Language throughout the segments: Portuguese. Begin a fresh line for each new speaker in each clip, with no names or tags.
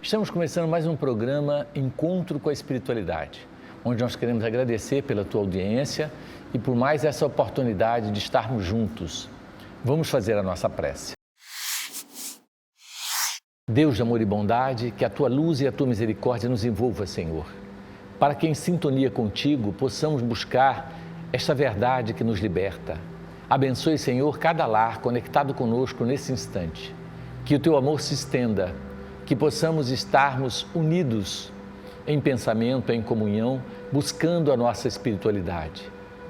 Estamos começando mais um programa Encontro com a Espiritualidade, onde nós queremos agradecer pela tua audiência e por mais essa oportunidade de estarmos juntos. Vamos fazer a nossa prece. Deus de amor e bondade, que a tua luz e a tua misericórdia nos envolva, Senhor, para que em sintonia contigo possamos buscar esta verdade que nos liberta. Abençoe, Senhor, cada lar conectado conosco nesse instante. Que o teu amor se estenda, que possamos estarmos unidos em pensamento, em comunhão, buscando a nossa espiritualidade.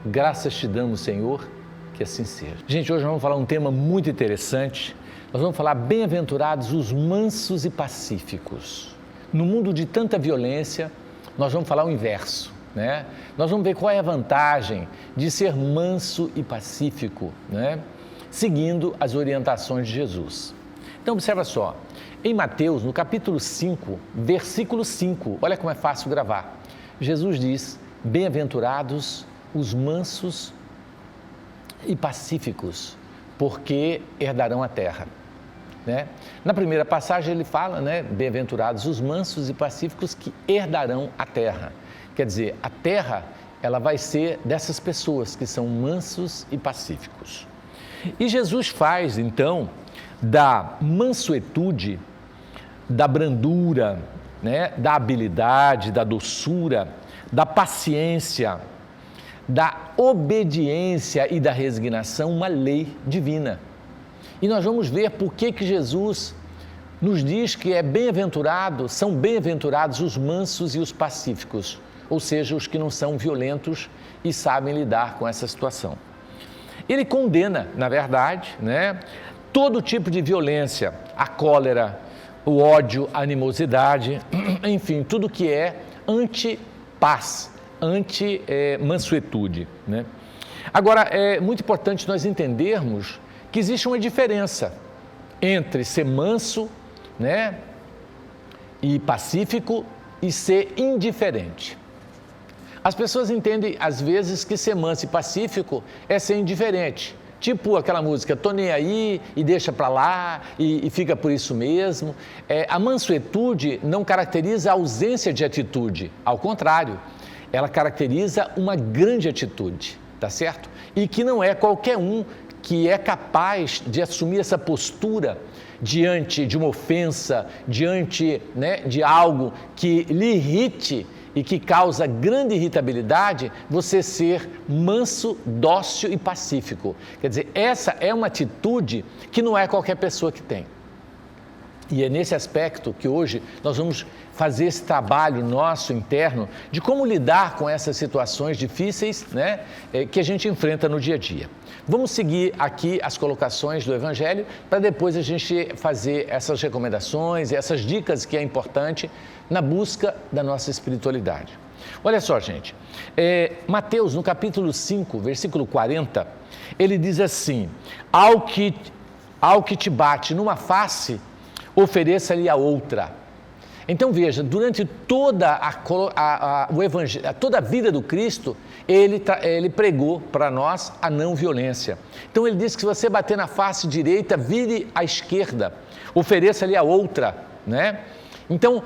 Graças te damos, Senhor, que assim seja. Gente, hoje nós vamos falar um tema muito interessante. Nós vamos falar bem-aventurados os mansos e pacíficos. No mundo de tanta violência, nós vamos falar o inverso, né? Nós vamos ver qual é a vantagem de ser manso e pacífico, né? Seguindo as orientações de Jesus. Então, observa só, em Mateus, no capítulo 5, versículo 5, olha como é fácil gravar. Jesus diz, bem-aventurados os mansos e pacíficos, porque herdarão a terra. Né? Na primeira passagem ele fala, né, bem-aventurados os mansos e pacíficos que herdarão a terra. Quer dizer, a terra ela vai ser dessas pessoas que são mansos e pacíficos. E Jesus faz, então, da mansuetude, da brandura, né, da habilidade, da doçura, da paciência, da obediência e da resignação uma lei divina. E nós vamos ver por que Jesus nos diz que são bem-aventurados os mansos e os pacíficos, ou seja, os que não são violentos e sabem lidar com essa situação. Ele condena, na verdade, né, todo tipo de violência, a cólera, o ódio, a animosidade, enfim, tudo que é anti-paz, anti-mansuetude, né? Agora, é muito importante nós entendermos que existe uma diferença entre ser manso, né, e pacífico e ser indiferente. As pessoas entendem, às vezes, que ser manso e pacífico é ser indiferente. Tipo aquela música, tô nem aí e deixa para lá e fica por isso mesmo. A mansuetude não caracteriza a ausência de atitude, ao contrário, ela caracteriza uma grande atitude, tá certo? E que não é qualquer um que é capaz de assumir essa postura diante de uma ofensa, diante, né, de algo que lhe irrite e que causa grande irritabilidade, você ser manso, dócil e pacífico. Quer dizer, essa é uma atitude que não é qualquer pessoa que tem. E é nesse aspecto que hoje nós vamos fazer esse trabalho nosso interno de como lidar com essas situações difíceis, né, que a gente enfrenta no dia a dia. Vamos seguir aqui as colocações do Evangelho para depois a gente fazer essas recomendações e essas dicas que é importante na busca da nossa espiritualidade. Olha só, gente, Mateus, no capítulo 5, versículo 40, ele diz assim, ao que te bate numa face, ofereça-lhe a outra. Então veja, durante toda toda a vida do Cristo, ele pregou para nós a não violência. Então ele diz que se você bater na face direita, vire à esquerda, ofereça-lhe a outra, né? Então,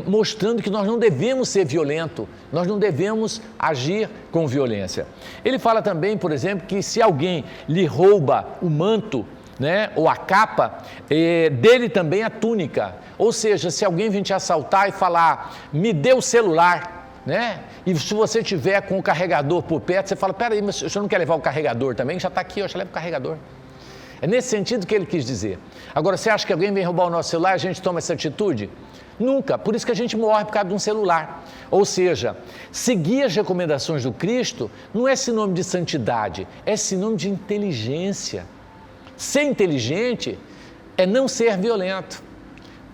mostrando que nós não devemos ser violentos, nós não devemos agir com violência. Ele fala também, por exemplo, que se alguém lhe rouba o manto, né, ou a capa, dele também a túnica. Ou seja, se alguém vir te assaltar e falar, me dê o celular, né? E se você tiver com o carregador por perto, você fala, peraí, mas o senhor não quer levar o carregador também? Já está aqui, eu já levo o carregador. É nesse sentido que ele quis dizer. Agora, você acha que alguém vem roubar o nosso celular e a gente toma essa atitude? Nunca, por isso que a gente morre por causa de um celular. Ou seja, seguir as recomendações do Cristo não é sinônimo de santidade, é sinônimo de inteligência. Ser inteligente é não ser violento,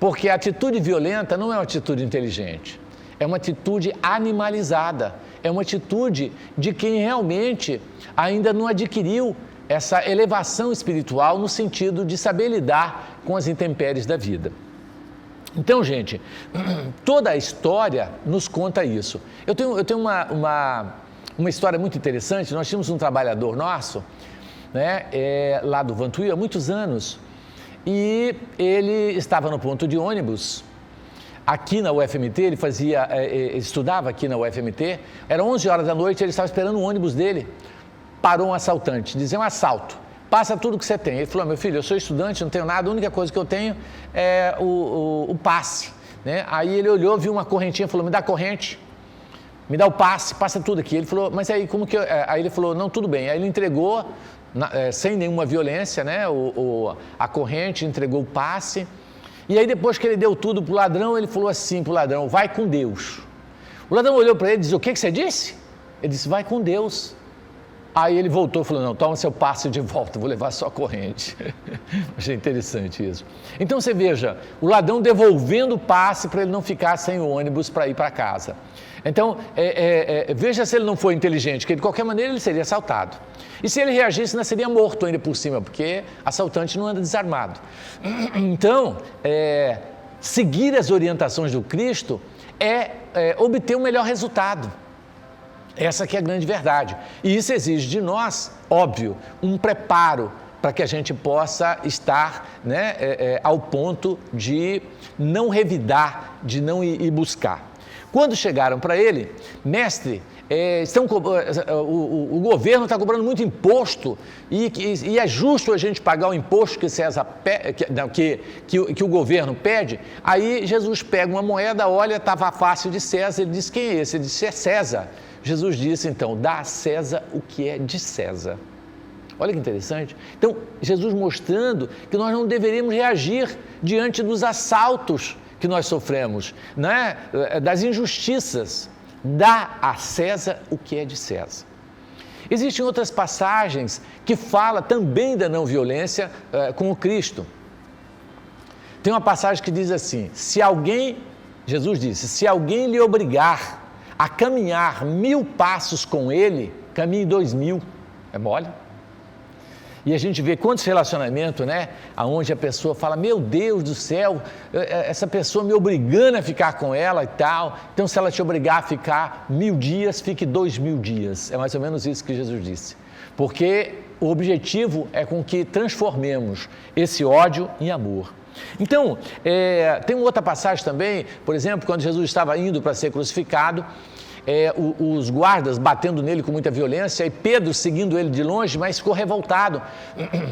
porque a atitude violenta não é uma atitude inteligente, é uma atitude animalizada, é uma atitude de quem realmente ainda não adquiriu essa elevação espiritual no sentido de saber lidar com as intempéries da vida. Então, gente, toda a história nos conta isso. Eu tenho uma história muito interessante. Nós tínhamos um trabalhador nosso, né, lá do Vantuí há muitos anos, e ele estava no ponto de ônibus aqui na UFMT, ele estudava aqui na UFMT, era 11 horas da noite, ele estava esperando o ônibus dele, parou um assaltante, dizia um assalto, passa tudo que você tem. Ele falou, meu filho, eu sou estudante, não tenho nada, a única coisa que eu tenho é o passe, né? Aí ele olhou, viu uma correntinha, falou, me dá a corrente, me dá o passe, passa tudo aqui. Ele falou, mas aí como que eu... Aí ele falou, não, tudo bem. Aí ele entregou, sem nenhuma violência, né, a corrente, entregou o passe. E aí depois que ele deu tudo para o ladrão, ele falou assim para o ladrão, vai com Deus. O ladrão olhou para ele e disse, o que você disse? Ele disse, vai com Deus. Aí ele voltou e falou, não, toma seu passe de volta, vou levar só a corrente. Achei interessante isso. Então você veja, o ladrão devolvendo o passe para ele não ficar sem o ônibus para ir para casa. Então, veja se ele não foi inteligente, que de qualquer maneira ele seria assaltado. E se ele reagisse, ainda seria morto ainda por cima, porque assaltante não anda desarmado. Então, seguir as orientações do Cristo é obter o melhor resultado. Essa que é a grande verdade. E isso exige de nós, óbvio, um preparo para que a gente possa estar, né, ao ponto de não revidar, de não ir buscar. Quando chegaram para ele, mestre, o governo está cobrando muito imposto e é justo a gente pagar o imposto que César que o governo pede. Aí Jesus pega uma moeda, olha, estava a face de César, ele diz, quem é esse? Ele disse, é César. Jesus disse então, dá a César o que é de César. Olha que interessante. Então, Jesus mostrando que nós não deveríamos reagir diante dos assaltos que nós sofremos, né? Das injustiças. Dá a César o que é de César. Existem outras passagens que falam também da não violência com o Cristo. Tem uma passagem que diz assim, Jesus disse, se alguém lhe obrigar a caminhar 1000 passos com ele, caminhe 2000. É mole? E a gente vê quantos relacionamentos, né? Onde a pessoa fala, meu Deus do céu, essa pessoa me obrigando a ficar com ela e tal. Então, se ela te obrigar a ficar 1000 dias, fique 2000 dias. É mais ou menos isso que Jesus disse. Porque o objetivo é com que transformemos esse ódio em amor. Então, tem uma outra passagem também, por exemplo, quando Jesus estava indo para ser crucificado, os guardas batendo nele com muita violência e Pedro seguindo ele de longe, mas ficou revoltado,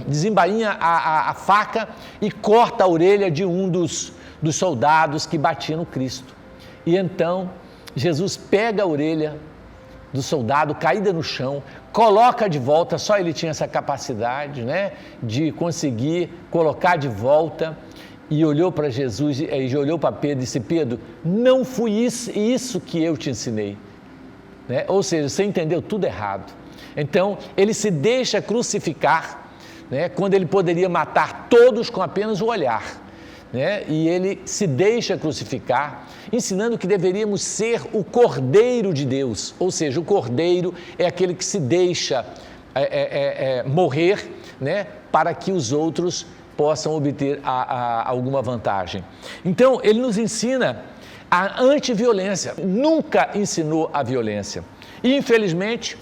desembainha a faca e corta a orelha de um dos soldados que batia no Cristo. E então Jesus pega a orelha do soldado caída no chão, coloca de volta, só ele tinha essa capacidade, né, de conseguir colocar de volta. E olhou para Jesus, e olhou para Pedro e disse, Pedro, não foi isso que eu te ensinei. Né? Ou seja, você entendeu tudo errado. Então, ele se deixa crucificar, né, quando ele poderia matar todos com apenas o olhar. Né? E ele se deixa crucificar, ensinando que deveríamos ser o Cordeiro de Deus. Ou seja, o Cordeiro é aquele que se deixa morrer, né, para que os outros possam obter alguma vantagem. Então, ele nos ensina a antiviolência, nunca ensinou a violência. E, infelizmente,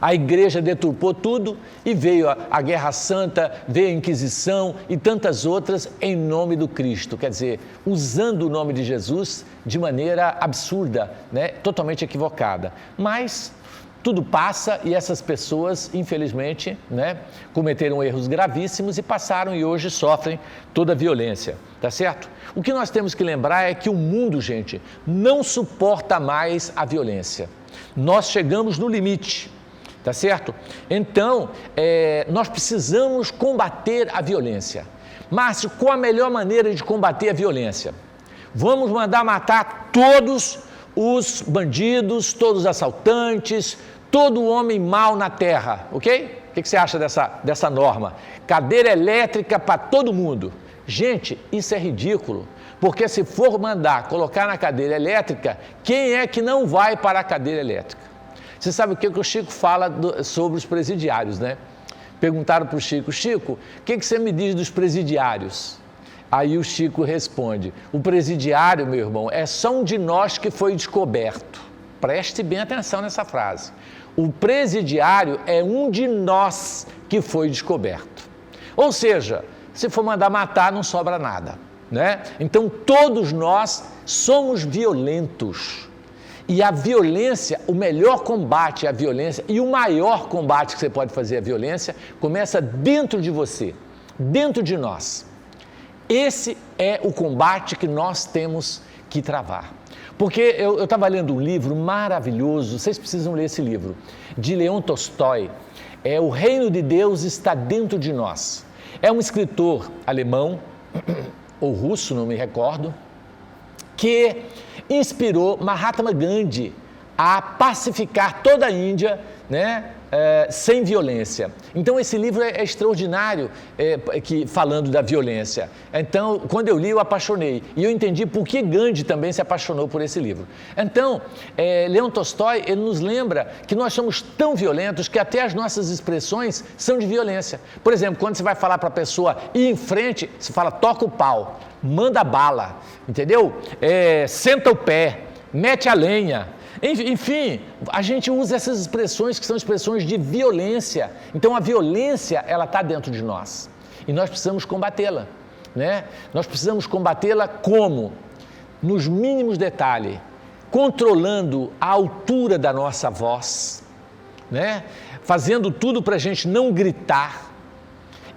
a igreja deturpou tudo e veio a Guerra Santa, veio a Inquisição e tantas outras em nome do Cristo, quer dizer, usando o nome de Jesus de maneira absurda, né? Totalmente equivocada. Mas tudo passa e essas pessoas, infelizmente, né, cometeram erros gravíssimos e passaram e hoje sofrem toda a violência, tá certo? O que nós temos que lembrar é que o mundo, gente, não suporta mais a violência. Nós chegamos no limite, tá certo? Então, nós precisamos combater a violência. Márcio, qual a melhor maneira de combater a violência? Vamos mandar matar todos os bandidos, todos os assaltantes, todo homem mau na terra, ok? O que você acha dessa norma? Cadeira elétrica para todo mundo. Gente, isso é ridículo, porque se for mandar colocar na cadeira elétrica, quem é que não vai para a cadeira elétrica? Você sabe o que o Chico fala sobre os presidiários, né? Perguntaram para o Chico, Chico, o que você me diz dos presidiários? Aí o Chico responde, o presidiário, meu irmão, é só um de nós que foi descoberto. Preste bem atenção nessa frase. O presidiário é um de nós que foi descoberto. Ou seja, se for mandar matar, não sobra nada. né? Então, todos nós somos violentos. E a violência, o melhor combate à violência e o maior combate que você pode fazer à violência começa dentro de você, dentro de nós. Esse é o combate que nós temos que travar. Porque eu estava lendo um livro maravilhoso, vocês precisam ler esse livro, de Leon Tolstói, O Reino de Deus está dentro de nós. É um escritor alemão, ou russo, não me recordo, que inspirou Mahatma Gandhi a pacificar toda a Índia, né, sem violência. Então, esse livro é extraordinário, falando da violência. Então, quando eu li, eu apaixonei. E eu entendi por que Gandhi também se apaixonou por esse livro. Então, Leon Tolstói, ele nos lembra que nós somos tão violentos que até as nossas expressões são de violência. Por exemplo, quando você vai falar para a pessoa ir em frente, você fala, toca o pau, manda bala, entendeu? Senta o pé, mete a lenha. Enfim, a gente usa essas expressões que são expressões de violência. Então, a violência, ela está dentro de nós. E nós precisamos combatê-la, né? Nós precisamos combatê-la como? Nos mínimos detalhes, controlando a altura da nossa voz, né? Fazendo tudo para a gente não gritar,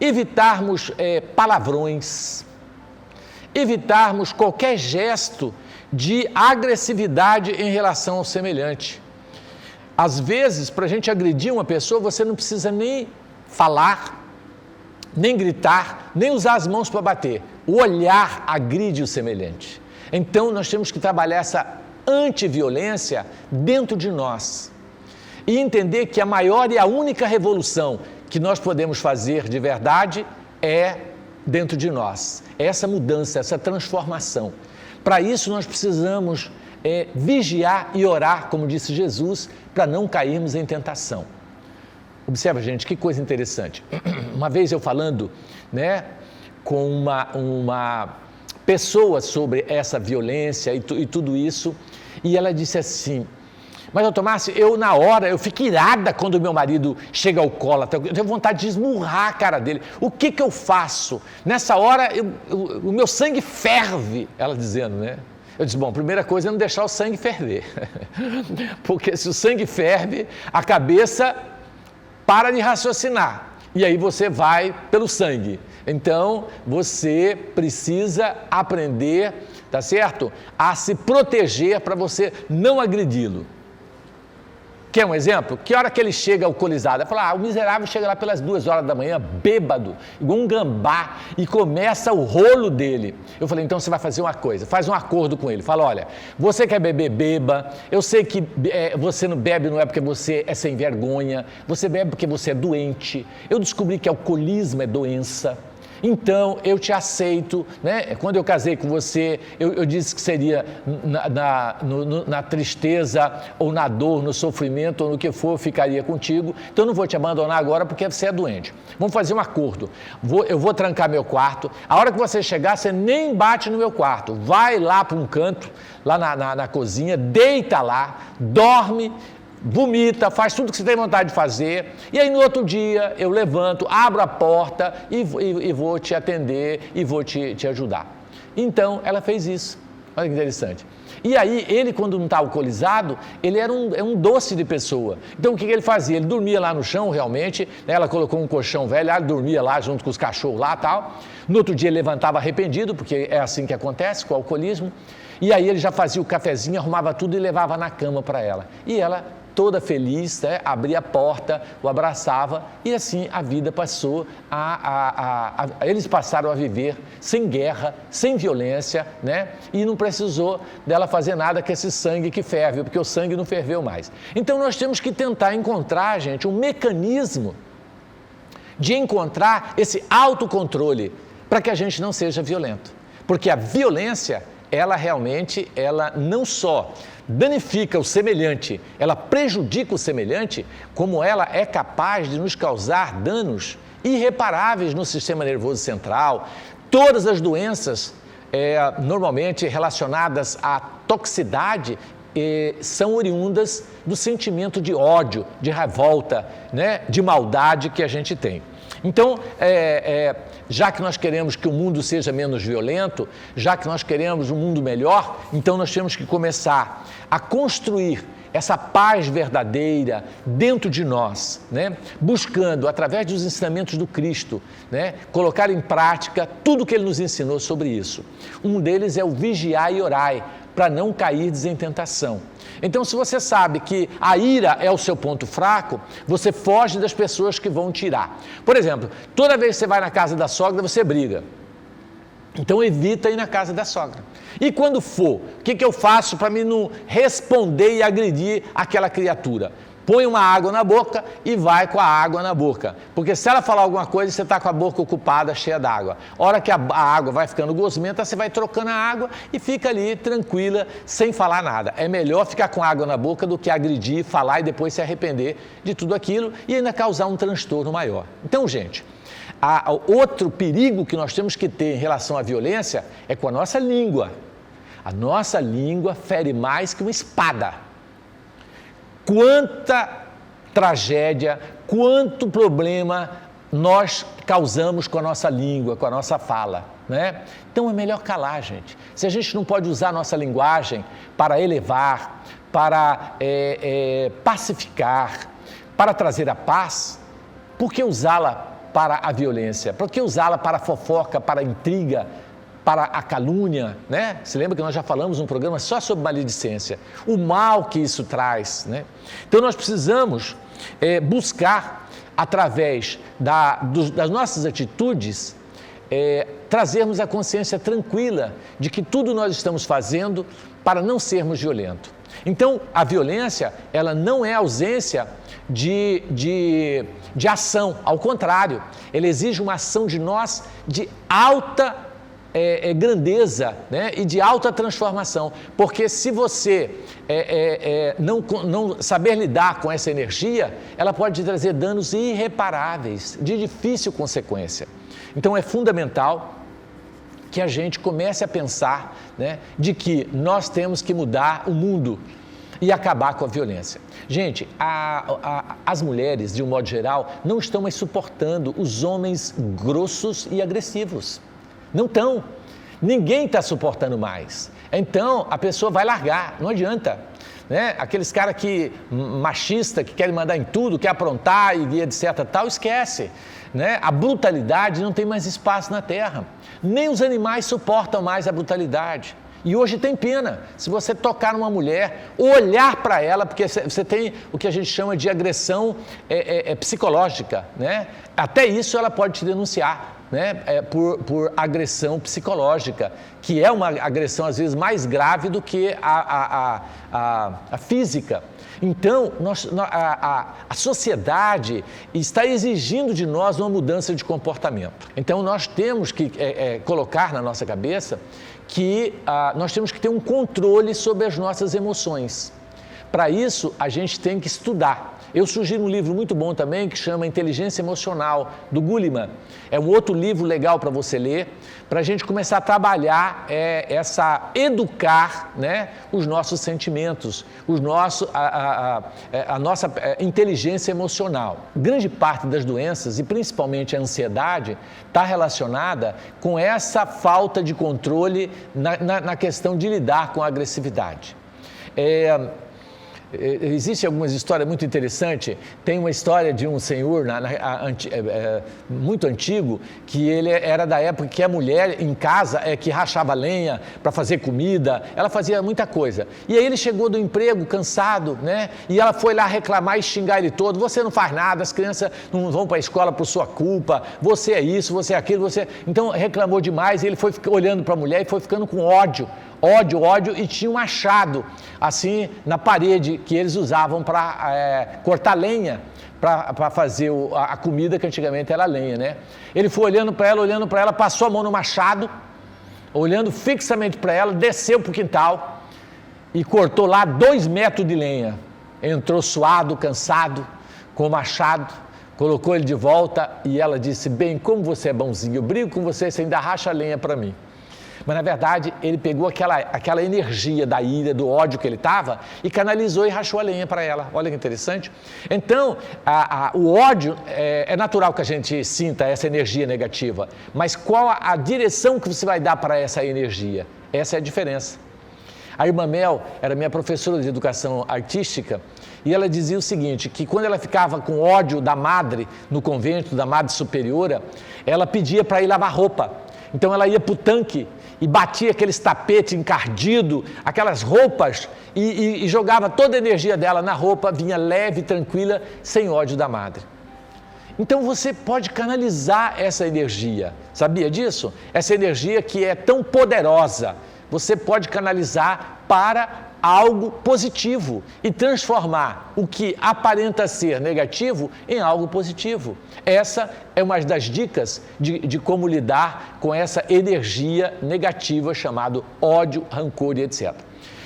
evitarmos palavrões, evitarmos qualquer gesto de agressividade em relação ao semelhante. Às vezes, para a gente agredir uma pessoa, você não precisa nem falar, nem gritar, nem usar as mãos para bater. O olhar agride o semelhante. Então, nós temos que trabalhar essa antiviolência dentro de nós e entender que a maior e a única revolução que nós podemos fazer de verdade é dentro de nós. Essa mudança, essa transformação. Para isso, nós precisamos vigiar e orar, como disse Jesus, para não cairmos em tentação. Observa, gente, que coisa interessante. Uma vez eu falando, né, com uma pessoa sobre essa violência e tudo isso, e ela disse assim, mas, doutor Márcio, na hora, eu fico irada quando o meu marido chega ao colo, eu tenho vontade de esmurrar a cara dele. O que eu faço? Nessa hora, o meu sangue ferve, ela dizendo, né? Eu disse, bom, primeira coisa é não deixar o sangue ferver. Porque se o sangue ferve, a cabeça para de raciocinar. E aí você vai pelo sangue. Então, você precisa aprender, tá certo? A se proteger para você não agredi-lo. Quer um exemplo? Que hora que ele chega alcoolizado? Fala, o miserável chega lá pelas 2 horas da manhã, bêbado, igual um gambá, e começa o rolo dele. Eu falei, então você vai fazer uma coisa, faz um acordo com ele. Fala, olha, você quer beber, beba. Eu sei que você não bebe, não é porque você é sem vergonha, você bebe porque você é doente. Eu descobri que alcoolismo é doença. Então, eu te aceito, né? Quando eu casei com você, eu disse que seria na tristeza, ou na dor, no sofrimento, ou no que for, eu ficaria contigo. Então, eu não vou te abandonar agora porque você é doente. Vamos fazer um acordo. Eu vou trancar meu quarto. A hora que você chegar, você nem bate no meu quarto. Vai lá para um canto, lá na cozinha, deita lá, dorme, vomita, faz tudo que você tem vontade de fazer, e aí no outro dia eu levanto, abro a porta e vou te atender e vou te ajudar. Então, ela fez isso. Olha que interessante. E aí, ele, quando não está alcoolizado, ele era um doce de pessoa. Então, o que ele fazia? Ele dormia lá no chão, realmente, né? Ela colocou um colchão velho, ele dormia lá junto com os cachorros lá e tal. No outro dia, ele levantava arrependido, porque é assim que acontece com o alcoolismo. E aí, ele já fazia o cafezinho, arrumava tudo e levava na cama para ela. E ela, toda feliz, né, abria a porta, o abraçava, e assim a vida passou eles passaram a viver sem guerra, sem violência, né, e não precisou dela fazer nada com esse sangue que ferve, porque o sangue não ferveu mais. Então nós temos que tentar encontrar, gente, um mecanismo de encontrar esse autocontrole para que a gente não seja violento, porque a violência, ela não só danifica o semelhante, ela prejudica o semelhante, como ela é capaz de nos causar danos irreparáveis no sistema nervoso central. Todas as doenças, normalmente relacionadas à toxicidade, são oriundas do sentimento de ódio, de revolta, né, de maldade que a gente tem. Então, já que nós queremos que o mundo seja menos violento, já que nós queremos um mundo melhor, então nós temos que começar a construir essa paz verdadeira dentro de nós, né? Buscando, através dos ensinamentos do Cristo, né? Colocar em prática tudo o que Ele nos ensinou sobre isso. Um deles é o vigiar e orai, para não cair em tentação. Então, se você sabe que a ira é o seu ponto fraco, você foge das pessoas que vão tirar. Por exemplo, toda vez que você vai na casa da sogra, você briga. Então evita ir na casa da sogra. E quando for, o que eu faço para mim não responder e agredir aquela criatura? Põe uma água na boca e vai com a água na boca. Porque se ela falar alguma coisa, você está com a boca ocupada, cheia d'água. A hora que a água vai ficando gosmenta, você vai trocando a água e fica ali tranquila, sem falar nada. É melhor ficar com água na boca do que agredir, falar e depois se arrepender de tudo aquilo e ainda causar um transtorno maior. Então, gente, outro perigo que nós temos que ter em relação à violência é com a nossa língua. A nossa língua fere mais que uma espada. Quanta tragédia, quanto problema nós causamos com a nossa língua, com a nossa fala, né? Então é melhor calar, gente. Se a gente não pode usar a nossa linguagem para elevar, para pacificar, para trazer a paz, por que usá-la para a violência? Por que usá-la para a fofoca, para a intriga, para a calúnia, né? Se lembra que nós já falamos um programa só sobre maledicência, o mal que isso traz, né? Então nós precisamos buscar, através das nossas atitudes, trazermos a consciência tranquila de que tudo nós estamos fazendo para não sermos violentos. Então, a violência, ela não é ausência de ação, ao contrário, ela exige uma ação de nós de alta grandeza, né? E de alta transformação, porque se você não saber lidar com essa energia, ela pode te trazer danos irreparáveis, de difícil consequência. Então é fundamental que a gente comece a pensar, né, de que nós temos que mudar o mundo e acabar com a violência. Gente, as mulheres, de um modo geral, não estão mais suportando os homens grossos e agressivos. Não estão. Ninguém está suportando mais. Então, a pessoa vai largar, não adianta. Né? Aqueles caras machista, que querem mandar em tudo, quer aprontar e etc. tal, esquece. Né? A brutalidade não tem mais espaço na Terra. Nem os animais suportam mais a brutalidade. E hoje tem pena, se você tocar numa mulher, olhar para ela, porque você tem o que a gente chama de agressão psicológica, né? Até isso ela pode te denunciar, né? Por agressão psicológica, que é uma agressão às vezes mais grave do que a física. Então, a sociedade está exigindo de nós uma mudança de comportamento. Então, nós temos que colocar na nossa cabeça que nós temos que ter um controle sobre as nossas emoções. Para isso, a gente tem que estudar. Eu sugiro um livro muito bom também, que chama Inteligência Emocional, do Goleman. É um outro livro legal para você ler, para a gente começar a trabalhar, educar, né, os nossos sentimentos, a nossa inteligência emocional. Grande parte das doenças, e principalmente a ansiedade, está relacionada com essa falta de controle na questão de lidar com a agressividade. Existem algumas histórias muito interessantes. Tem uma história de um senhor muito antigo, que ele era da época que a mulher em casa que rachava lenha para fazer comida, ela fazia muita coisa. E aí ele chegou do emprego cansado, né? E ela foi lá reclamar e xingar ele todo: você não faz nada, as crianças não vão para a escola por sua culpa, você é isso, você é aquilo, você... Então reclamou demais, e ele foi olhando para a mulher e foi ficando com ódio, e tinha um machado assim na parede que eles usavam para cortar lenha, para fazer a comida, que antigamente era lenha, né? Ele foi olhando para ela, passou a mão no machado, olhando fixamente para ela, desceu para o quintal e cortou lá 2 metros de lenha. Entrou suado, cansado, com o machado, colocou ele de volta e ela disse: bem, como você é bonzinho, eu brigo com você, você ainda racha lenha para mim. Mas, na verdade, ele pegou aquela energia da ira, do ódio que ele estava e canalizou e rachou a lenha para ela. Olha que interessante. Então, o ódio, é natural que a gente sinta essa energia negativa, mas qual a direção que você vai dar para essa energia? Essa é a diferença. A irmã Mel era minha professora de educação artística e ela dizia o seguinte, que quando ela ficava com ódio da madre no convento, da madre superiora, ela pedia para ir lavar roupa. Então ela ia para o tanque e batia aqueles tapetes encardidos, aquelas roupas e jogava toda a energia dela na roupa, vinha leve, tranquila, sem ódio da madre. Então você pode canalizar essa energia, sabia disso? Essa energia que é tão poderosa, você pode canalizar para algo positivo e transformar o que aparenta ser negativo em algo positivo. Essa é uma das dicas de como lidar com essa energia negativa chamada ódio, rancor e etc.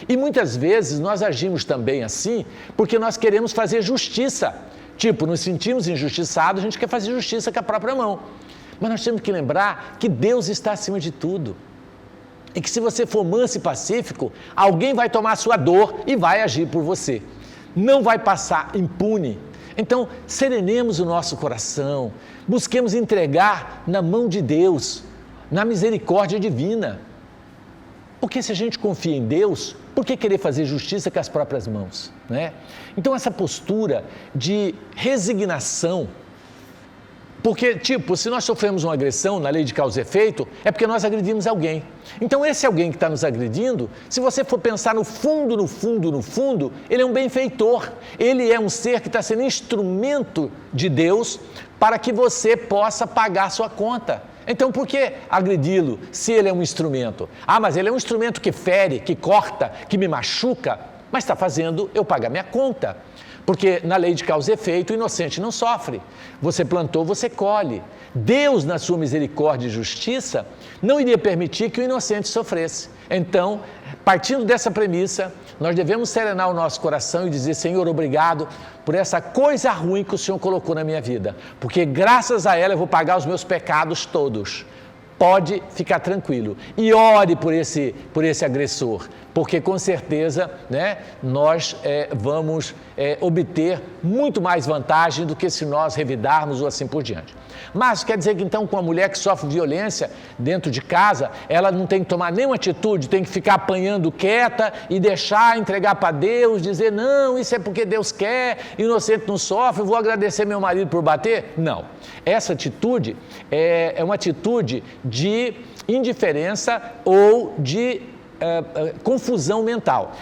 E muitas vezes nós agimos também assim porque nós queremos fazer justiça. Tipo, nos sentimos injustiçados, a gente quer fazer justiça com a própria mão. Mas nós temos que lembrar que Deus está acima de tudo. E que se você for manso e pacífico, alguém vai tomar a sua dor e vai agir por você. Não vai passar impune. Então, serenemos o nosso coração, busquemos entregar na mão de Deus, na misericórdia divina. Porque se a gente confia em Deus, por que querer fazer justiça com as próprias mãos, né? Então, essa postura de resignação, porque, tipo, se nós sofremos uma agressão na lei de causa e efeito, é porque nós agredimos alguém. Então, esse alguém que está nos agredindo, se você for pensar no fundo, ele é um benfeitor. Ele é um ser que está sendo instrumento de Deus para que você possa pagar a sua conta. Então, por que agredi-lo se ele é um instrumento? Ah, mas ele é um instrumento que fere, que corta, que me machuca, mas está fazendo eu pagar minha conta. Porque na lei de causa e efeito, o inocente não sofre. Você plantou, você colhe. Deus, na sua misericórdia e justiça, não iria permitir que o inocente sofresse. Então, partindo dessa premissa, nós devemos serenar o nosso coração e dizer, Senhor, obrigado por essa coisa ruim que o Senhor colocou na minha vida. Porque graças a ela eu vou pagar os meus pecados todos. Pode ficar tranquilo e ore por esse agressor, porque com certeza, né, nós vamos obter muito mais vantagem do que se nós revidarmos ou assim por diante. Mas quer dizer que então com a mulher que sofre violência dentro de casa, ela não tem que tomar nenhuma atitude, tem que ficar apanhando quieta e deixar, entregar para Deus, dizer não, isso é porque Deus quer, inocente não sofre, eu vou agradecer meu marido por bater? Não. Essa atitude é uma atitude de indiferença ou de confusão mental.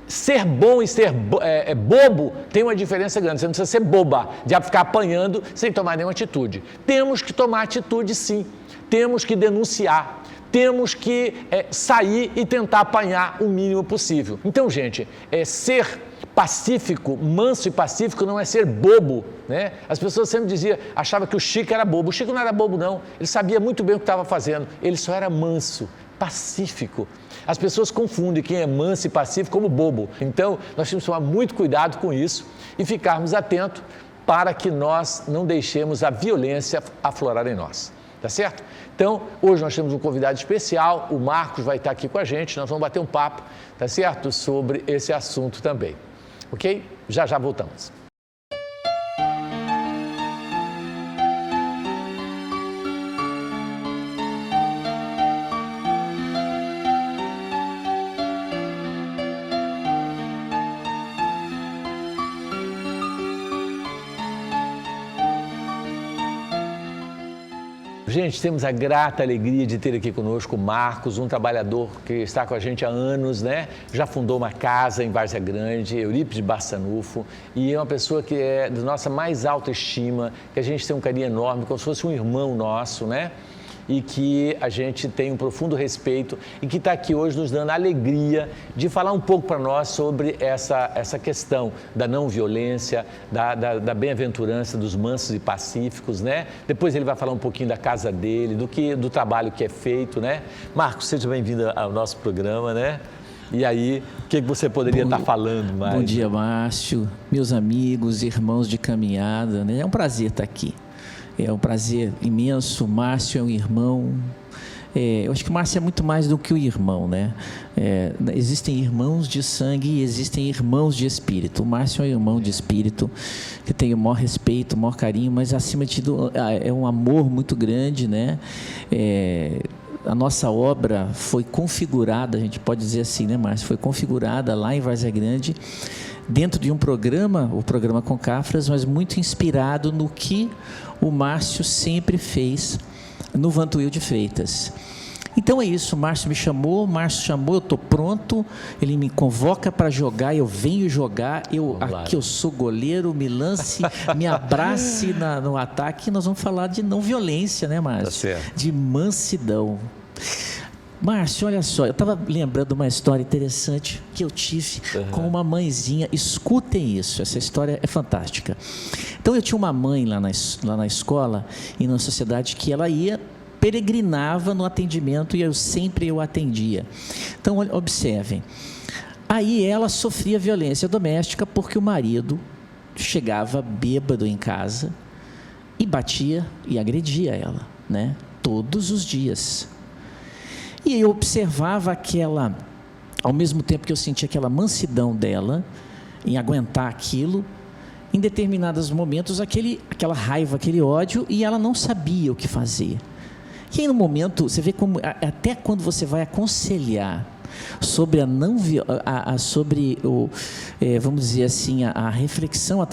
Ser bom e ser bobo tem uma diferença grande. Você não precisa ser boba, de ficar apanhando sem tomar nenhuma atitude. Temos que tomar atitude, sim. Temos que denunciar. Temos que sair e tentar apanhar o mínimo possível. Então, gente, ser pacífico, manso e pacífico não é ser bobo, né? As pessoas sempre achavam que o Chico era bobo. O Chico não era bobo, não. Ele sabia muito bem o que estava fazendo. Ele só era manso, pacífico. As pessoas confundem quem é manso e pacífico como bobo. Então, nós temos que tomar muito cuidado com isso e ficarmos atentos para que nós não deixemos a violência aflorar em nós. Tá certo? Então, hoje nós temos um convidado especial, o Marcos vai estar aqui com a gente, nós vamos bater um papo, tá certo? Sobre esse assunto também. Ok? Já voltamos. Gente, temos a grata alegria de ter aqui conosco o Marcos, um trabalhador que está com a gente há anos, né? Já fundou uma casa em Várzea Grande, Eurípides de Barçanufo, e é uma pessoa que é da nossa mais alta estima, que a gente tem um carinho enorme, como se fosse um irmão nosso, né? E que a gente tem um profundo respeito e que está aqui hoje nos dando a alegria de falar um pouco para nós sobre essa questão da não violência, da bem-aventurança dos mansos e pacíficos, né? Depois ele vai falar um pouquinho da casa dele, do trabalho que é feito, né? Marcos, seja bem-vindo ao nosso programa, né? E aí, o que você poderia estar falando mais?
Bom dia, Márcio, meus amigos, irmãos de caminhada, né? É um prazer estar aqui. É um prazer imenso. Márcio é um irmão, eu acho que o Márcio é muito mais do que o irmão, né? Existem irmãos de sangue e existem irmãos de espírito. O Márcio é um irmão de espírito que tem o maior respeito, o maior carinho, mas acima de tudo é um amor muito grande, né? A nossa obra foi configurada, a gente pode dizer assim, né, Márcio? Foi configurada lá em Várzea Grande, dentro de um programa, o programa Concafras, mas muito inspirado no que o Márcio sempre fez no Vantuil de Freitas. Então é isso, o Márcio me chamou, eu estou pronto, ele me convoca para jogar, eu venho jogar, aqui eu sou goleiro, me lance, me abrace no ataque, e nós vamos falar de não violência, né, Márcio?
Tá certo.
De mansidão. Márcio, olha só, eu estava lembrando uma história interessante que eu tive com uma mãezinha. Escutem isso, essa história é fantástica. Então eu tinha uma mãe lá na escola e na sociedade que ela peregrinava no atendimento e eu sempre atendia. Então observem, aí ela sofria violência doméstica porque o marido chegava bêbado em casa e batia e agredia ela, né? Todos os dias. E eu observava ao mesmo tempo que eu sentia aquela mansidão dela em aguentar aquilo, em determinados momentos aquela raiva, aquele ódio, e ela não sabia o que fazer. E aí no momento, você vê como até quando você vai aconselhar sobre vamos dizer assim, a reflexão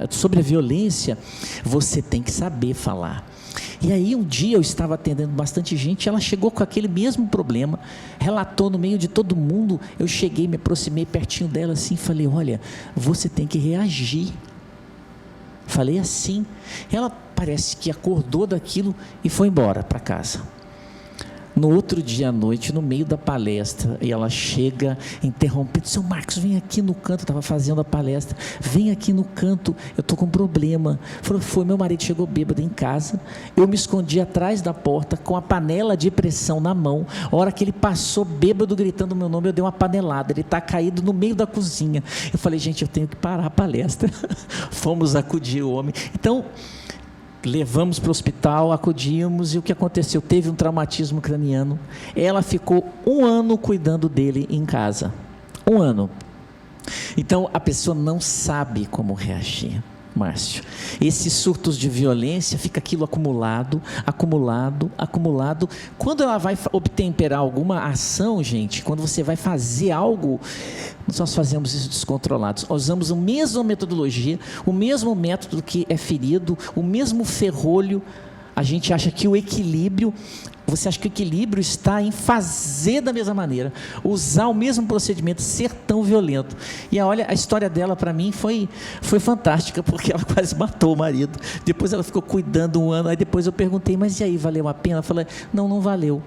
sobre a violência, você tem que saber falar. E aí um dia eu estava atendendo bastante gente, ela chegou com aquele mesmo problema, relatou no meio de todo mundo, eu cheguei, me aproximei pertinho dela assim, falei, olha, você tem que reagir. Falei assim, ela parece que acordou daquilo e foi embora para casa. No outro dia à noite, no meio da palestra, e ela chega interrompendo, seu Marcos, vem aqui no canto, eu estava fazendo a palestra, vem aqui no canto, eu estou com um problema. Falou, meu marido chegou bêbado em casa, eu me escondi atrás da porta com a panela de pressão na mão, a hora que ele passou bêbado gritando o meu nome, eu dei uma panelada, ele está caído no meio da cozinha. Eu falei, gente, eu tenho que parar a palestra. Fomos acudir o homem. Então, levamos para o hospital, acudimos, e o que aconteceu? Teve um traumatismo craniano. Ela ficou 1 ano cuidando dele em casa. 1 ano. Então a pessoa não sabe como reagir, Márcio. Esses surtos de violência, fica aquilo acumulado. Quando ela vai obtemperar alguma ação, gente, quando você vai fazer algo, nós fazemos isso descontrolados. Nós usamos a mesma metodologia, o mesmo método que é ferido, o mesmo ferrolho. A gente acha que o equilíbrio, você acha que o equilíbrio está em fazer da mesma maneira, usar o mesmo procedimento, ser tão violento. E olha, a história dela para mim foi fantástica, porque ela quase matou o marido. Depois ela ficou cuidando 1 ano, aí depois eu perguntei, mas e aí, valeu a pena? Ela falou, não valeu.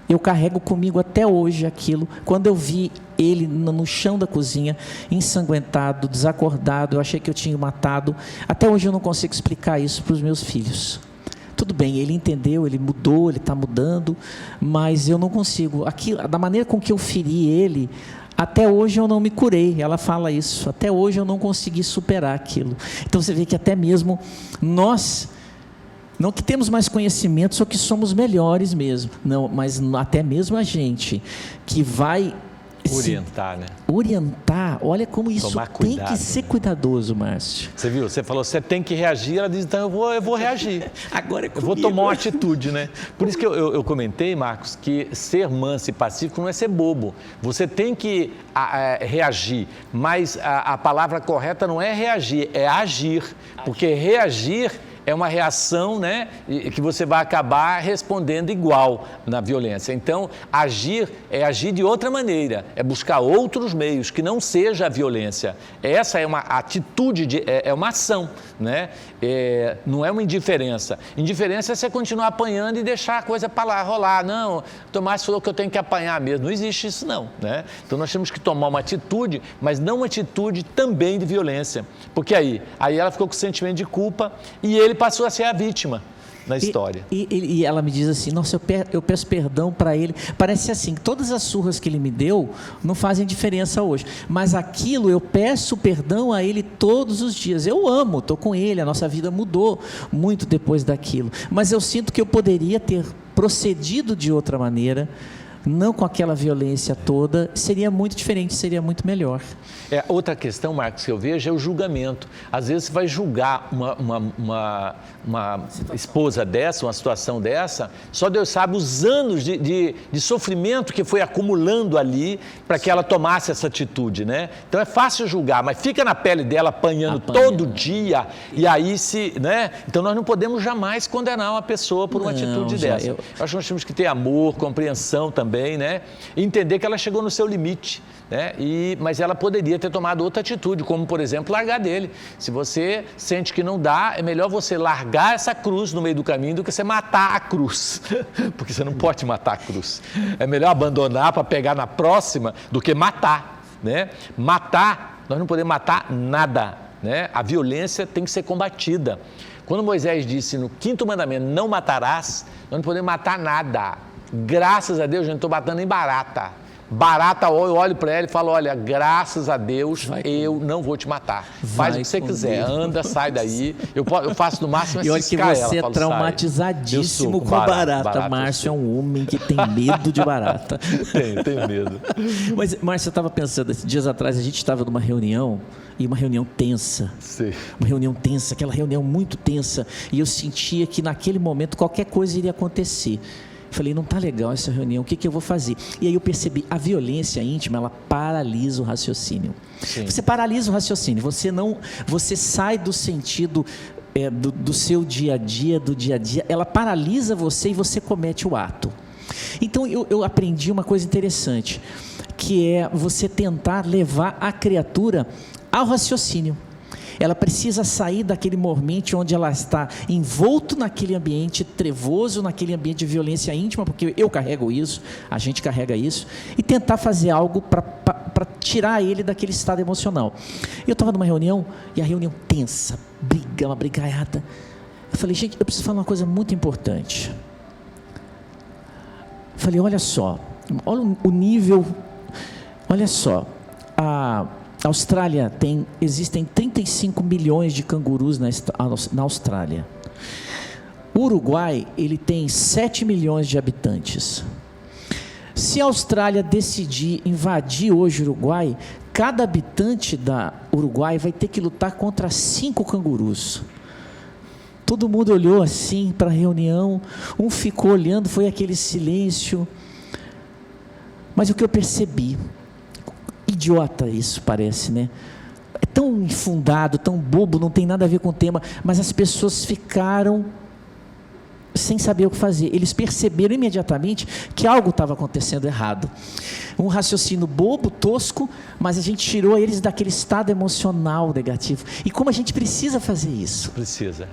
Eu carrego comigo até hoje aquilo. Quando eu vi ele no chão da cozinha, ensanguentado, desacordado, eu achei que eu tinha matado. Até hoje eu não consigo explicar isso para os meus filhos. Tudo bem, ele entendeu, ele mudou, ele está mudando, mas eu não consigo. Da maneira com que eu feri ele, até hoje eu não me curei. Ela fala isso. Até hoje eu não consegui superar aquilo. Então você vê que até mesmo nós, não que temos mais conhecimento, só que somos melhores mesmo. Não, mas até mesmo a gente que vai
orientar, né?
Orientar, olha como isso tem que ser cuidadoso, Márcio.
Você viu? Você falou, você tem que reagir, ela diz, então eu vou reagir.
Agora é comigo.
Eu vou tomar uma atitude, né? Por isso que eu comentei, Marcos, que ser manso e pacífico não é ser bobo. Você tem que reagir, mas a palavra correta não é reagir, é agir. Porque reagir é uma reação, né, que você vai acabar respondendo igual na violência. Então, agir é agir de outra maneira, é buscar outros meios que não seja a violência. Essa é uma atitude, é uma ação, né? Não é uma indiferença. Indiferença é você continuar apanhando e deixar a coisa para lá rolar. Não, Tomás falou que eu tenho que apanhar mesmo. Não existe isso não, né? Então, nós temos que tomar uma atitude, mas não uma atitude também de violência. Porque aí ela ficou com sentimento de culpa e ele passou a ser a vítima na história.
E ela me diz assim, nossa, eu peço perdão para ele. Parece assim, que todas as surras que ele me deu não fazem diferença hoje. Mas aquilo, eu peço perdão a ele todos os dias. Eu estou com ele, a nossa vida mudou muito depois daquilo. Mas eu sinto que eu poderia ter procedido de outra maneira, não com aquela violência toda, seria muito diferente, seria muito melhor.
Outra questão, Marcos, que eu vejo é o julgamento. Às vezes você vai julgar uma esposa dessa, uma situação dessa, só Deus sabe os anos de sofrimento que foi acumulando ali para que ela tomasse essa atitude, né? Então é fácil julgar, mas fica na pele dela apanhando todo dia, e aí né? Então nós não podemos jamais condenar uma pessoa por uma atitude dessa. Eu acho que nós temos que ter amor, compreensão também, né? E entender que ela chegou no seu limite, né? Mas ela poderia ter tomado outra atitude, como, por exemplo, largar dele. Se você sente que não dá, é melhor você largar essa cruz no meio do caminho do que você matar a cruz, porque você não pode matar a cruz. É melhor abandonar para pegar na próxima do que matar, né? Matar, nós não podemos matar nada, né? A violência tem que ser combatida. Quando Moisés disse no 5º mandamento, não matarás, nós não podemos matar nada. Graças a Deus, eu não estou matando nem barata. Barata, eu olho para ela e falo, olha, graças a Deus, eu não vou te matar. Faz o que você quiser, anda, sai daí. Eu faço no máximo
e olha que você é traumatizadíssimo com a barata. Márcio é um homem que tem medo de barata.
Tenho medo.
Mas, Márcio, eu estava pensando, esses dias atrás a gente estava numa reunião, e uma reunião tensa.
Sim.
Uma reunião tensa, aquela reunião muito tensa. E eu sentia que naquele momento qualquer coisa iria acontecer. Falei, não está legal essa reunião, o que eu vou fazer? E aí eu percebi, a violência íntima, ela paralisa o raciocínio. Sim. Você paralisa o raciocínio, você sai do sentido do seu dia a dia, ela paralisa você e você comete o ato. Então eu aprendi uma coisa interessante, que é você tentar levar a criatura ao raciocínio. Ela precisa sair daquele momento onde ela está envolto naquele ambiente trevoso, naquele ambiente de violência íntima, porque eu carrego isso, a gente carrega isso, e tentar fazer algo para tirar ele daquele estado emocional. Eu estava numa reunião, e a reunião tensa, uma brigaiada. Eu falei, gente, eu preciso falar uma coisa muito importante. Eu falei, olha só, olha o nível, olha só, a Austrália existem 35 milhões de cangurus na Austrália. O Uruguai, ele tem 7 milhões de habitantes. Se a Austrália decidir invadir hoje o Uruguai, cada habitante da Uruguai vai ter que lutar contra 5 cangurus. Todo mundo olhou assim para a reunião, um ficou olhando, foi aquele silêncio. Mas o que eu percebi, idiota isso parece, né? É tão infundado, tão bobo, não tem nada a ver com o tema, mas as pessoas ficaram sem saber o que fazer. Eles perceberam imediatamente que algo estava acontecendo errado. Um raciocínio bobo, tosco, mas a gente tirou eles daquele estado emocional negativo. E como a gente precisa fazer isso?
Precisa,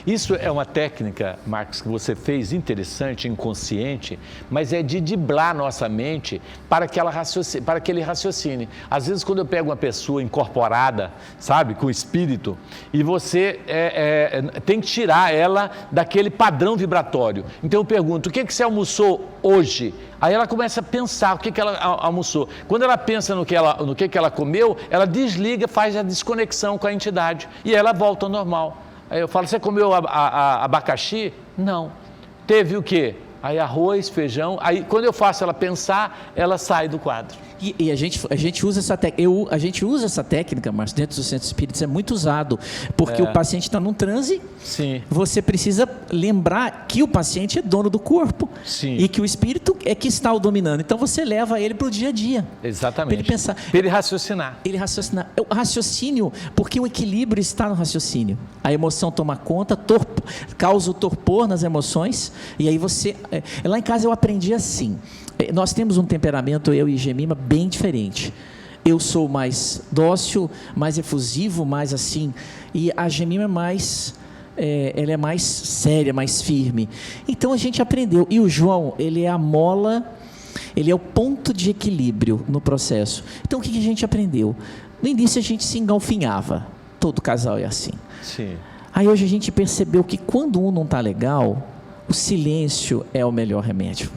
Isso é uma técnica, Marcos, que você fez interessante, inconsciente, mas é de driblar nossa mente para que ele raciocine. Às vezes, quando eu pego uma pessoa incorporada, sabe, com espírito, e você tem que tirar ela daquele padrão vibratório. Então eu pergunto, o que você almoçou hoje? Aí ela começa a pensar o que ela almoçou. Quando ela pensa no que ela comeu, ela desliga, faz a desconexão com a entidade e ela volta ao normal. Aí eu falo, você comeu abacaxi? Não. Teve o quê? Aí arroz, feijão. Aí quando eu faço ela pensar, ela sai do quadro.
E a gente usa essa técnica, Márcio, dentro do centro espírita, é muito usado, porque o paciente está num transe.
Sim.
Você precisa lembrar que o paciente é dono do corpo.
Sim.
E que o espírito é que está o dominando. Então você leva ele para o dia a dia.
Exatamente.
Para ele pensar.
Para ele raciocinar.
O raciocínio, porque o equilíbrio está no raciocínio. A emoção toma conta, causa o torpor nas emoções, e aí você... Lá em casa eu aprendi assim. Nós temos um temperamento, eu e Gemima, bem diferente. Eu sou mais dócil, mais efusivo, mais assim, e a Gemima ela é mais séria, mais firme. Então a gente aprendeu. E o João, ele é a mola, ele é o ponto de equilíbrio no processo. Então o que a gente aprendeu? No início a gente se engalfinhava, todo casal é assim.
Sim.
Aí hoje a gente percebeu que quando um não está legal, o silêncio é o melhor remédio.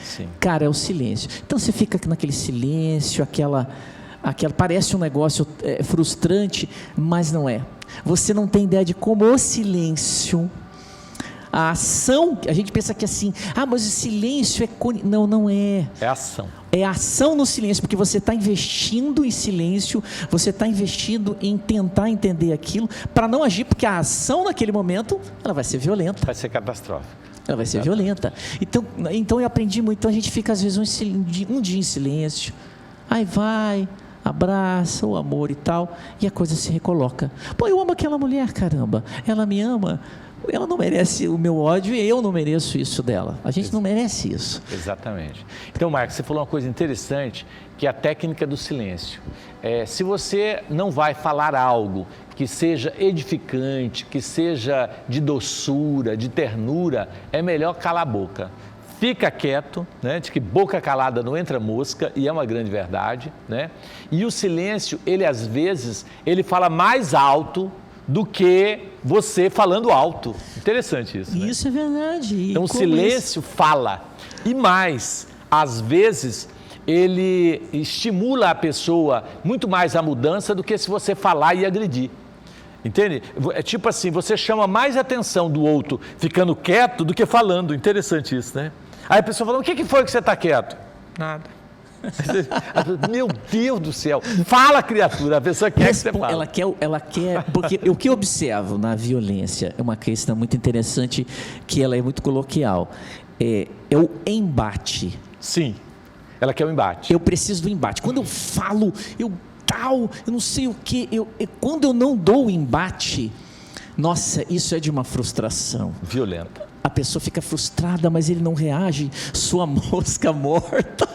Sim.
Cara, é o silêncio. Então você fica naquele silêncio, aquela parece um negócio frustrante, mas não é. Você não tem ideia de como o silêncio A ação, a gente pensa que assim, mas o silêncio é... Não, não é.
É ação.
É ação no silêncio, porque você está investindo em silêncio, você está investindo em tentar entender aquilo, para não agir, porque a ação naquele momento, ela vai ser violenta.
Vai ser catastrófica.
Ela vai ser violenta. Então eu aprendi muito. Então a gente fica às vezes um dia em silêncio, aí vai, abraça o amor e tal, e a coisa se recoloca. Eu amo aquela mulher, caramba, ela me ama. Ela não merece o meu ódio e eu não mereço isso dela. A gente não merece isso.
Exatamente. Então, Marcos, você falou uma coisa interessante, que é a técnica do silêncio. Se você não vai falar algo que seja edificante, que seja de doçura, de ternura, é melhor calar a boca. Fica quieto, né? De que boca calada não entra mosca, e é uma grande verdade, né? E o silêncio, ele às vezes, ele fala mais alto do que você falando alto. Interessante isso, né?
Isso é verdade.
Então, o silêncio fala. E mais, às vezes, ele estimula a pessoa muito mais à mudança do que se você falar e agredir. Entende? É tipo assim, você chama mais atenção do outro ficando quieto do que falando. Interessante isso, né? Aí a pessoa fala, o que foi que você está quieto? Nada. Meu Deus do céu, fala, criatura, a pessoa quer que você fale.
Ela quer, porque o que eu observo na violência é uma questão muito interessante, que ela é muito coloquial, é o embate.
Sim, ela quer o embate.
Eu preciso do embate. Quando eu falo, eu não sei o que, quando eu não dou o embate, nossa, isso é de uma frustração.
Violenta.
A pessoa fica frustrada, mas ele não reage, sua mosca morta.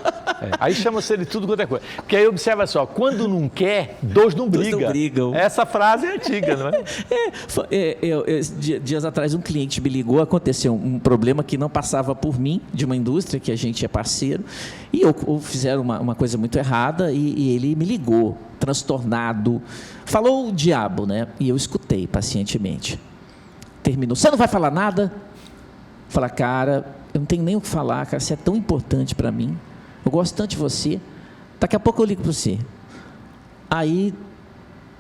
Aí chama-se de tudo quanto é coisa. Porque aí observa só, quando não quer, dois não brigam. Essa frase é antiga, não é?
Dias atrás um cliente me ligou, aconteceu um problema que não passava por mim, de uma indústria que a gente é parceiro, e fizeram uma coisa muito errada, e ele me ligou, transtornado, falou o diabo, né? E eu escutei pacientemente. Terminou, você não vai falar nada? Falar, cara, eu não tenho nem o que falar, cara, você é tão importante para mim, eu gosto tanto de você, daqui a pouco eu ligo para você. Aí,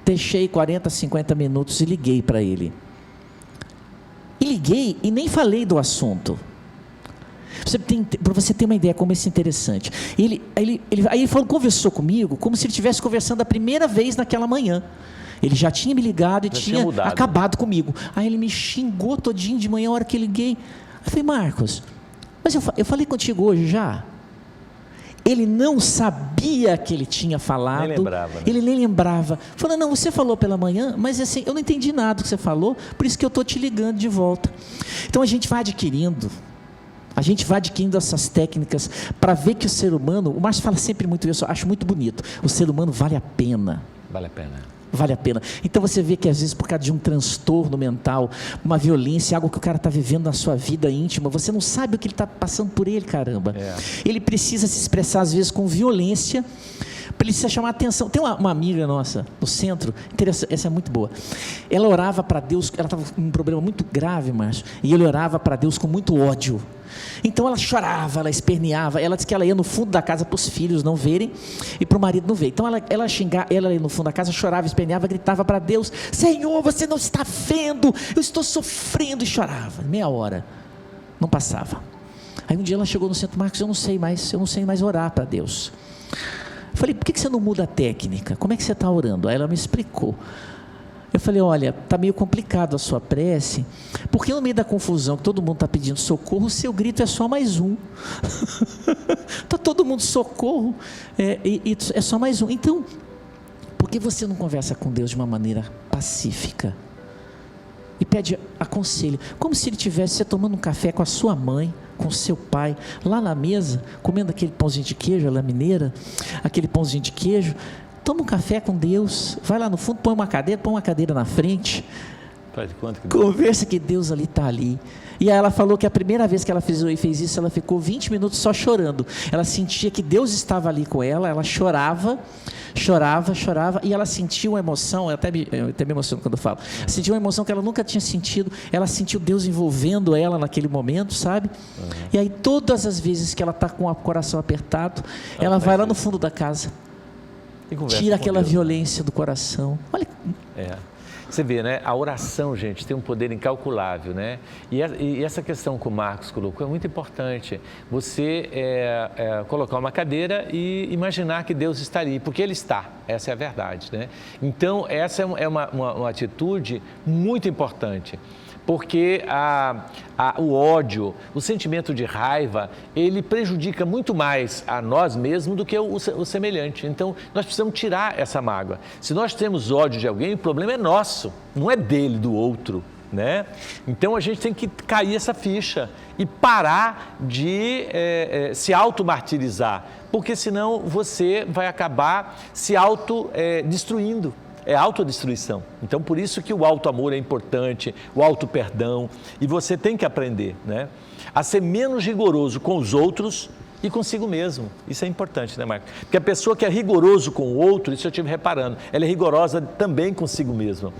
deixei 40, 50 minutos e liguei para ele. E liguei e nem falei do assunto. Para você ter uma ideia como isso é interessante. Aí ele conversou comigo como se ele estivesse conversando a primeira vez naquela manhã. Ele já tinha me ligado e tinha acabado comigo. Aí ele me xingou todinho de manhã, a hora que eu liguei. Eu falei, Marcos, mas eu falei contigo hoje já? Ele não sabia que ele tinha falado.
Nem lembrava, né?
Ele nem lembrava. Falou, não, você falou pela manhã, mas assim, eu não entendi nada do que você falou, por isso que eu estou te ligando de volta. Então a gente vai adquirindo essas técnicas para ver que o ser humano, o Márcio fala sempre muito isso, eu acho muito bonito, o ser humano vale a pena.
Vale a pena.
Vale a pena. Então você vê que às vezes por causa de um transtorno mental, uma violência, algo que o cara está vivendo na sua vida íntima, você não sabe o que ele está passando por ele, caramba. Ele precisa se expressar às vezes com violência, precisa chamar atenção. Tem uma amiga nossa no centro, interessante, essa é muito boa. Ela orava para Deus, ela estava com um problema muito grave, Márcio, e ele orava para Deus com muito ódio. Então ela chorava, ela esperneava, ela disse que ela ia no fundo da casa para os filhos não verem e para o marido não ver. Então ela ia no fundo da casa, chorava, esperneava, gritava para Deus, Senhor, você não está vendo, eu estou sofrendo, e chorava, meia hora, não passava. Aí um dia ela chegou no centro, Marcos, eu não sei mais orar para Deus. Eu falei, por que você não muda a técnica? Como é que você está orando? Aí ela me explicou. Eu falei, olha, está meio complicado a sua prece, porque no meio da confusão, que todo mundo está pedindo socorro, o seu grito é só mais um. Está todo mundo socorro, e é só mais um. Então, por que você não conversa com Deus de uma maneira pacífica? E pede aconselho, como se ele estivesse tomando um café com a sua mãe, com seu pai, lá na mesa, comendo aquele pãozinho de queijo, a la mineira, aquele pãozinho de queijo. Toma um café com Deus, vai lá no fundo, põe uma cadeira na frente, conversa que Deus está ali. E aí ela falou que a primeira vez que ela fez isso, ela ficou 20 minutos só chorando. Ela sentia que Deus estava ali com ela, ela chorava, e ela sentiu uma emoção, eu até me emociono quando eu falo, sentiu uma emoção que ela nunca tinha sentido, ela sentiu Deus envolvendo ela naquele momento, sabe? E aí todas as vezes que ela está com o coração apertado, ela vai lá no fundo da casa, tira aquela violência do coração. Olha.
Você vê, né? A oração, gente, tem um poder incalculável, né? E essa questão que o Marcos colocou é muito importante. Você colocar uma cadeira e imaginar que Deus está ali, porque Ele está. Essa é a verdade, né? Então, essa é uma atitude muito importante. Porque o ódio, o sentimento de raiva, ele prejudica muito mais a nós mesmos do que o semelhante. Então, nós precisamos tirar essa mágoa. Se nós temos ódio de alguém, o problema é nosso, não é dele, do outro, né? Então, a gente tem que cair essa ficha e parar de se auto-martirizar, porque senão você vai acabar se auto-destruindo. É autodestruição. Então, por isso que o auto-amor é importante, o auto-perdão. E você tem que aprender, né, a ser menos rigoroso com os outros e consigo mesmo. Isso é importante, né, Marcos? Porque a pessoa que é rigoroso com o outro, isso eu estive reparando, ela é rigorosa também consigo mesma.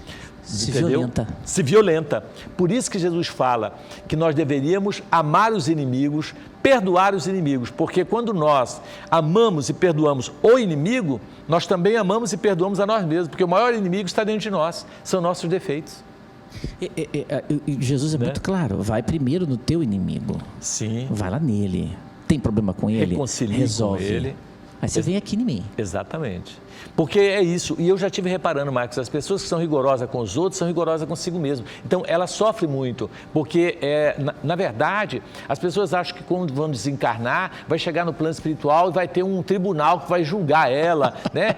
Se violenta.
Se violenta. Por isso que Jesus fala que nós deveríamos amar os inimigos, perdoar os inimigos, porque quando nós amamos e perdoamos o inimigo, nós também amamos e perdoamos a nós mesmos, porque o maior inimigo está dentro de nós, são nossos defeitos.
Jesus é muito claro, vai primeiro no teu inimigo.
Sim.
Vai lá nele. Tem problema com ele?
Reconcilie
resolve.
com ele.
Aí você vem aqui em mim.
Exatamente. Porque é isso, e eu já estive reparando, Marcos, as pessoas que são rigorosas com os outros são rigorosas consigo mesmo. Então, ela sofre muito, porque, na verdade, as pessoas acham que quando vão desencarnar, vai chegar no plano espiritual e vai ter um tribunal que vai julgar ela, né?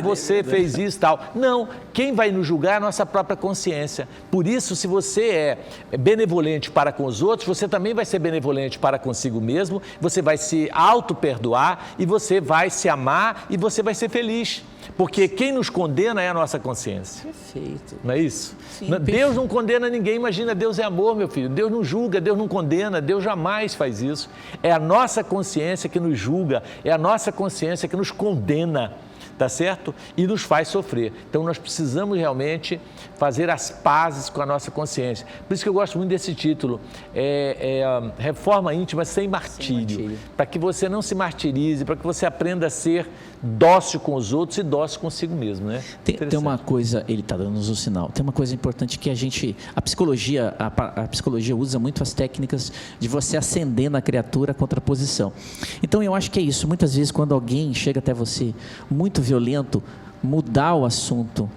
Você fez isso e tal. Não, quem vai nos julgar é a nossa própria consciência. Por isso, se você é benevolente para com os outros, você também vai ser benevolente para consigo mesmo, você vai se auto-perdoar e você vai se amar e você vai ser feliz. Porque quem nos condena é a nossa consciência.
Perfeito.
Não é isso?
Sim,
Deus não condena ninguém, imagina, Deus é amor, meu filho. Deus não julga, Deus não condena, Deus jamais faz isso. É a nossa consciência que nos julga, é a nossa consciência que nos condena, tá certo? E nos faz sofrer. Então, nós precisamos realmente fazer as pazes com a nossa consciência. Por isso que eu gosto muito desse título, Reforma Íntima sem martírio. Para que você não se martirize, para que você aprenda a ser dócil com os outros e dócil consigo mesmo, né?
Tem uma coisa, ele está dando-nos um sinal, tem uma coisa importante que a psicologia usa muito as técnicas de você acender na criatura a contraposição. Então, eu acho que é isso. Muitas vezes, quando alguém chega até você muito violento, mudar o assunto,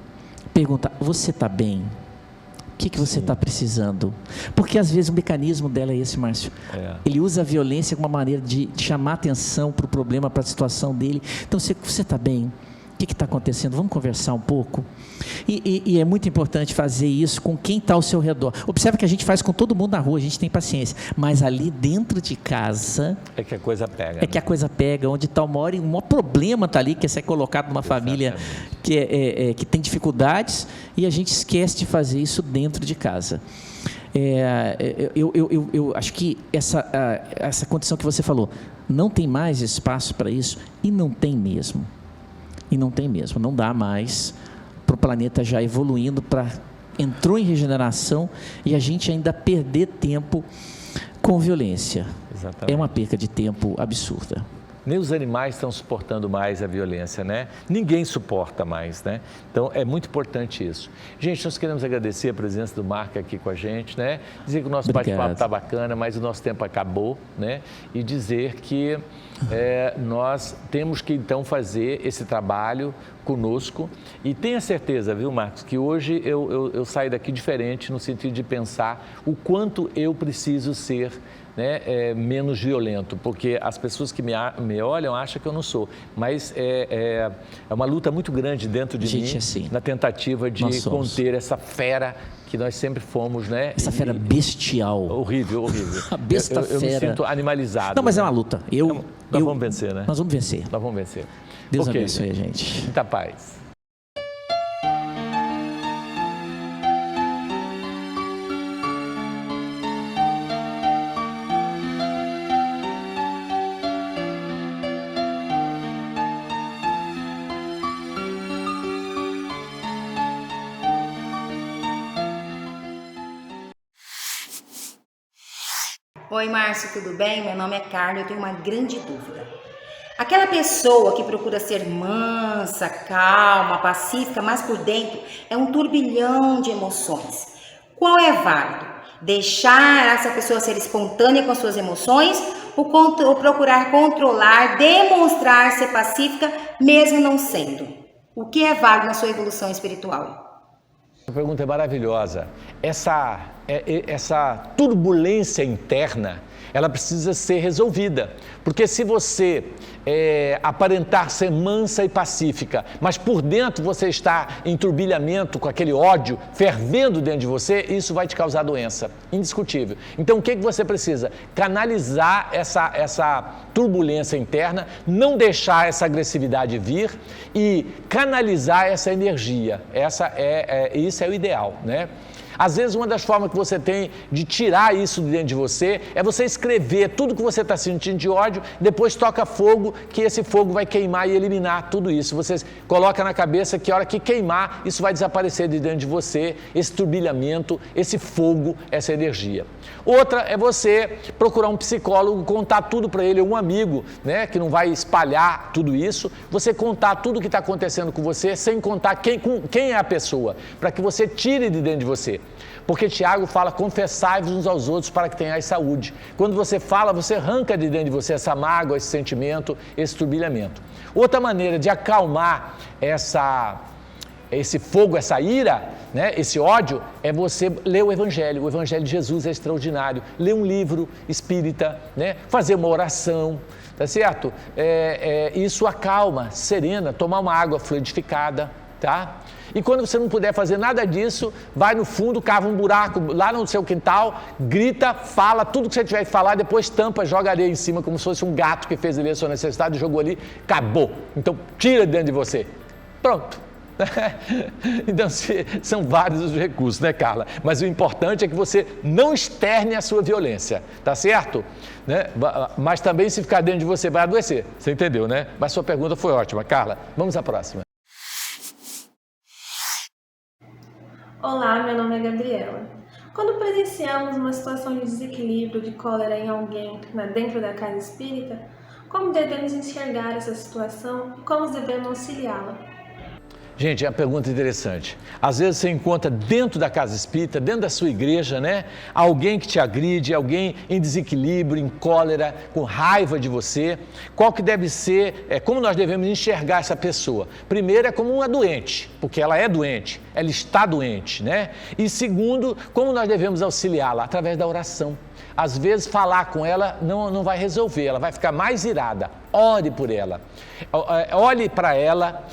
perguntar, você está bem? O que você está precisando? Porque às vezes o mecanismo dela é esse, Márcio. Ele usa a violência como uma maneira de chamar atenção para o problema, para a situação dele. Então, você está bem? O que está acontecendo? Vamos conversar um pouco? E é muito importante fazer isso com quem está ao seu redor. Observa que a gente faz com todo mundo na rua, a gente tem paciência. Mas ali dentro de casa...
É que a coisa pega.
Que a coisa pega, onde está o maior problema está ali, que é ser colocado numa família que tem dificuldades, e a gente esquece de fazer isso dentro de casa. Eu acho que essa condição que você falou, não tem mais espaço para isso, e não tem mesmo. Não dá mais para o planeta já evoluindo, entrou em regeneração e a gente ainda perder tempo com violência.
Exatamente.
É uma perca de tempo absurda.
Nem os animais estão suportando mais a violência, né? Ninguém suporta mais, né? Então, é muito importante isso. Gente, nós queremos agradecer a presença do Marco aqui com a gente, né? Dizer que o nosso bate-papo está bacana, mas o nosso tempo acabou, né? E dizer que nós temos que, então, fazer esse trabalho conosco. E tenha certeza, viu, Marcos, que hoje eu saio daqui diferente no sentido de pensar o quanto eu preciso ser, né, menos violento, porque as pessoas que me olham acham que eu não sou, mas é uma luta muito grande dentro de mim,
assim,
na tentativa de conter essa fera que nós sempre fomos, né?
Essa fera bestial.
Horrível.
A besta fera.
Eu me sinto animalizado.
Não, mas é uma luta.
Nós vamos vencer, né?
Nós vamos vencer. Deus abençoe a gente.
Muita paz.
Oi, Márcio, tudo bem? Meu nome é Carla, eu tenho uma grande dúvida. Aquela pessoa que procura ser mansa, calma, pacífica, mas por dentro é um turbilhão de emoções. Qual é válido? Deixar essa pessoa ser espontânea com suas emoções ou procurar controlar, demonstrar ser pacífica, mesmo não sendo? O que é válido na sua evolução espiritual?
A pergunta é maravilhosa. Essa turbulência interna, ela precisa ser resolvida. Porque se você aparentar ser mansa e pacífica, mas por dentro você está em turbilhamento com aquele ódio fervendo dentro de você, isso vai te causar doença, indiscutível. Então o que você precisa? Canalizar essa turbulência interna, não deixar essa agressividade vir e canalizar essa energia. Isso é o ideal, né? Às vezes, uma das formas que você tem de tirar isso de dentro de você é você escrever tudo que você está sentindo de ódio, depois toca fogo, que esse fogo vai queimar e eliminar tudo isso. Você coloca na cabeça que a hora que queimar, isso vai desaparecer de dentro de você, esse turbilhamento, esse fogo, essa energia. Outra é você procurar um psicólogo, contar tudo para ele, um amigo, né, que não vai espalhar tudo isso, você contar tudo o que está acontecendo com você, sem contar quem é a pessoa, para que você tire de dentro de você. Porque Tiago fala, confessai-vos uns aos outros para que tenhais saúde. Quando você fala, você arranca de dentro de você essa mágoa, esse sentimento, esse turbilhamento. Outra maneira de acalmar esse fogo, essa ira, né, esse ódio, é você ler o Evangelho. O Evangelho de Jesus é extraordinário. Ler um livro espírita, né, fazer uma oração, tá certo? Isso acalma, serena, tomar uma água fluidificada, tá? E quando você não puder fazer nada disso, vai no fundo, cava um buraco lá no seu quintal, grita, fala tudo que você tiver que falar, depois tampa, joga areia em cima, como se fosse um gato que fez ali a sua necessidade, jogou ali, acabou. Então, tira dentro de você. Pronto. Então, são vários os recursos, né, Carla? Mas o importante é que você não externe a sua violência, tá certo? Né? Mas também, se ficar dentro de você, vai adoecer. Você entendeu, né? Mas sua pergunta foi ótima, Carla. Vamos à próxima.
Olá, meu nome é Gabriela. Quando presenciamos uma situação de desequilíbrio, de cólera em alguém dentro da casa espírita, como devemos enxergar essa situação e como devemos auxiliá-la?
Gente, é uma pergunta interessante. Às vezes você encontra dentro da casa espírita, dentro da sua igreja, né? Alguém que te agride, alguém em desequilíbrio, em cólera, com raiva de você. Qual que deve ser, como nós devemos enxergar essa pessoa? Primeiro, é como uma doente, porque ela é doente, ela está doente, né? E segundo, como nós devemos auxiliá-la? Através da oração. Às vezes falar com ela não vai resolver, ela vai ficar mais irada. Ore por ela, olhe para ela,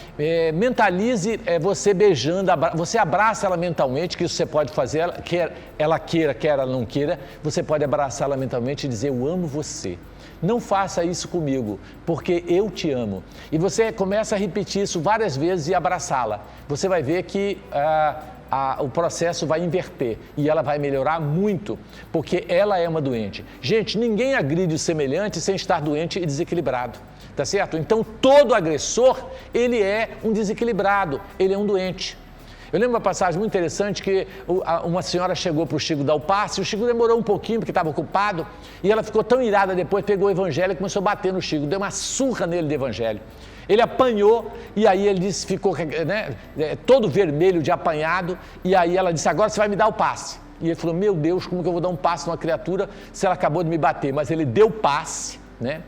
mentalize você beijando, você abraça ela mentalmente, que isso você pode fazer, quer ela queira, quer ela não queira, você pode abraçá-la mentalmente e dizer, eu amo você. Não faça isso comigo, porque eu te amo. E você começa a repetir isso várias vezes e abraçá-la. Você vai ver que o processo vai inverter e ela vai melhorar muito, porque ela é uma doente. Gente, ninguém agride o semelhante sem estar doente e desequilibrado, tá certo? Então, todo agressor, ele é um desequilibrado, ele é um doente. Eu lembro uma passagem muito interessante que uma senhora chegou para o Chico dar o passe, o Chico demorou um pouquinho porque estava ocupado, e ela ficou tão irada depois, pegou o evangelho e começou a bater no Chico, deu uma surra nele de evangelho. Ele apanhou e aí ele disse, ficou, né, todo vermelho de apanhado, e aí ela disse, agora você vai me dar o passe. E ele falou, meu Deus, como que eu vou dar um passe numa criatura se ela acabou de me bater? Mas ele deu o passe, né?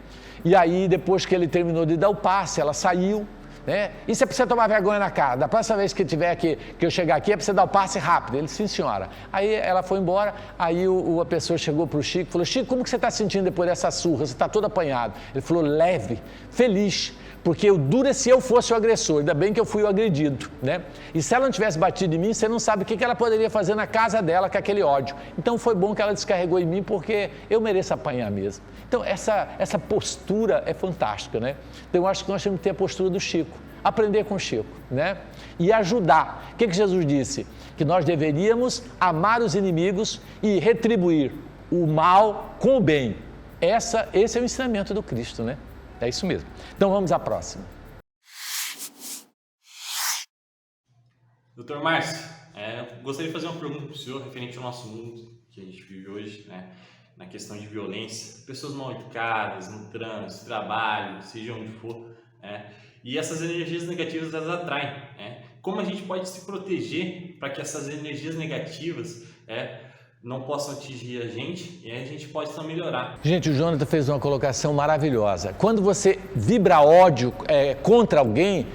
E aí depois que ele terminou de dar o passe, ela saiu, né? E você precisa tomar vergonha na cara, da próxima vez que tiver que eu chegar aqui é para você dar o passe rápido. Ele, sim senhora. Aí ela foi embora, aí a pessoa chegou para o Chico e falou, Chico, como que você está sentindo depois dessa surra? Você está todo apanhado. Ele falou, leve, feliz. Porque o duro é se eu fosse o agressor, ainda bem que eu fui o agredido, né? E se ela não tivesse batido em mim, você não sabe o que ela poderia fazer na casa dela com aquele ódio. Então foi bom que ela descarregou em mim, porque eu mereço apanhar mesmo. Então essa postura é fantástica, né? Então eu acho que nós temos que ter a postura do Chico, aprender com o Chico, né? E ajudar. O que Jesus disse? Que nós deveríamos amar os inimigos e retribuir o mal com o bem. Esse é o ensinamento do Cristo, né? É isso mesmo. Então vamos à próxima.
Doutor Márcio, gostaria de fazer uma pergunta para o senhor referente ao nosso mundo que a gente vive hoje, né? na questão de violência, pessoas mal educadas, no trânsito, trabalho, seja onde for, e essas energias negativas elas atraem. Como a gente pode se proteger para que essas energias negativas não possam atingir a gente e a gente possa melhorar?
Gente, o Jonathan fez uma colocação maravilhosa. Quando você vibra ódio contra alguém,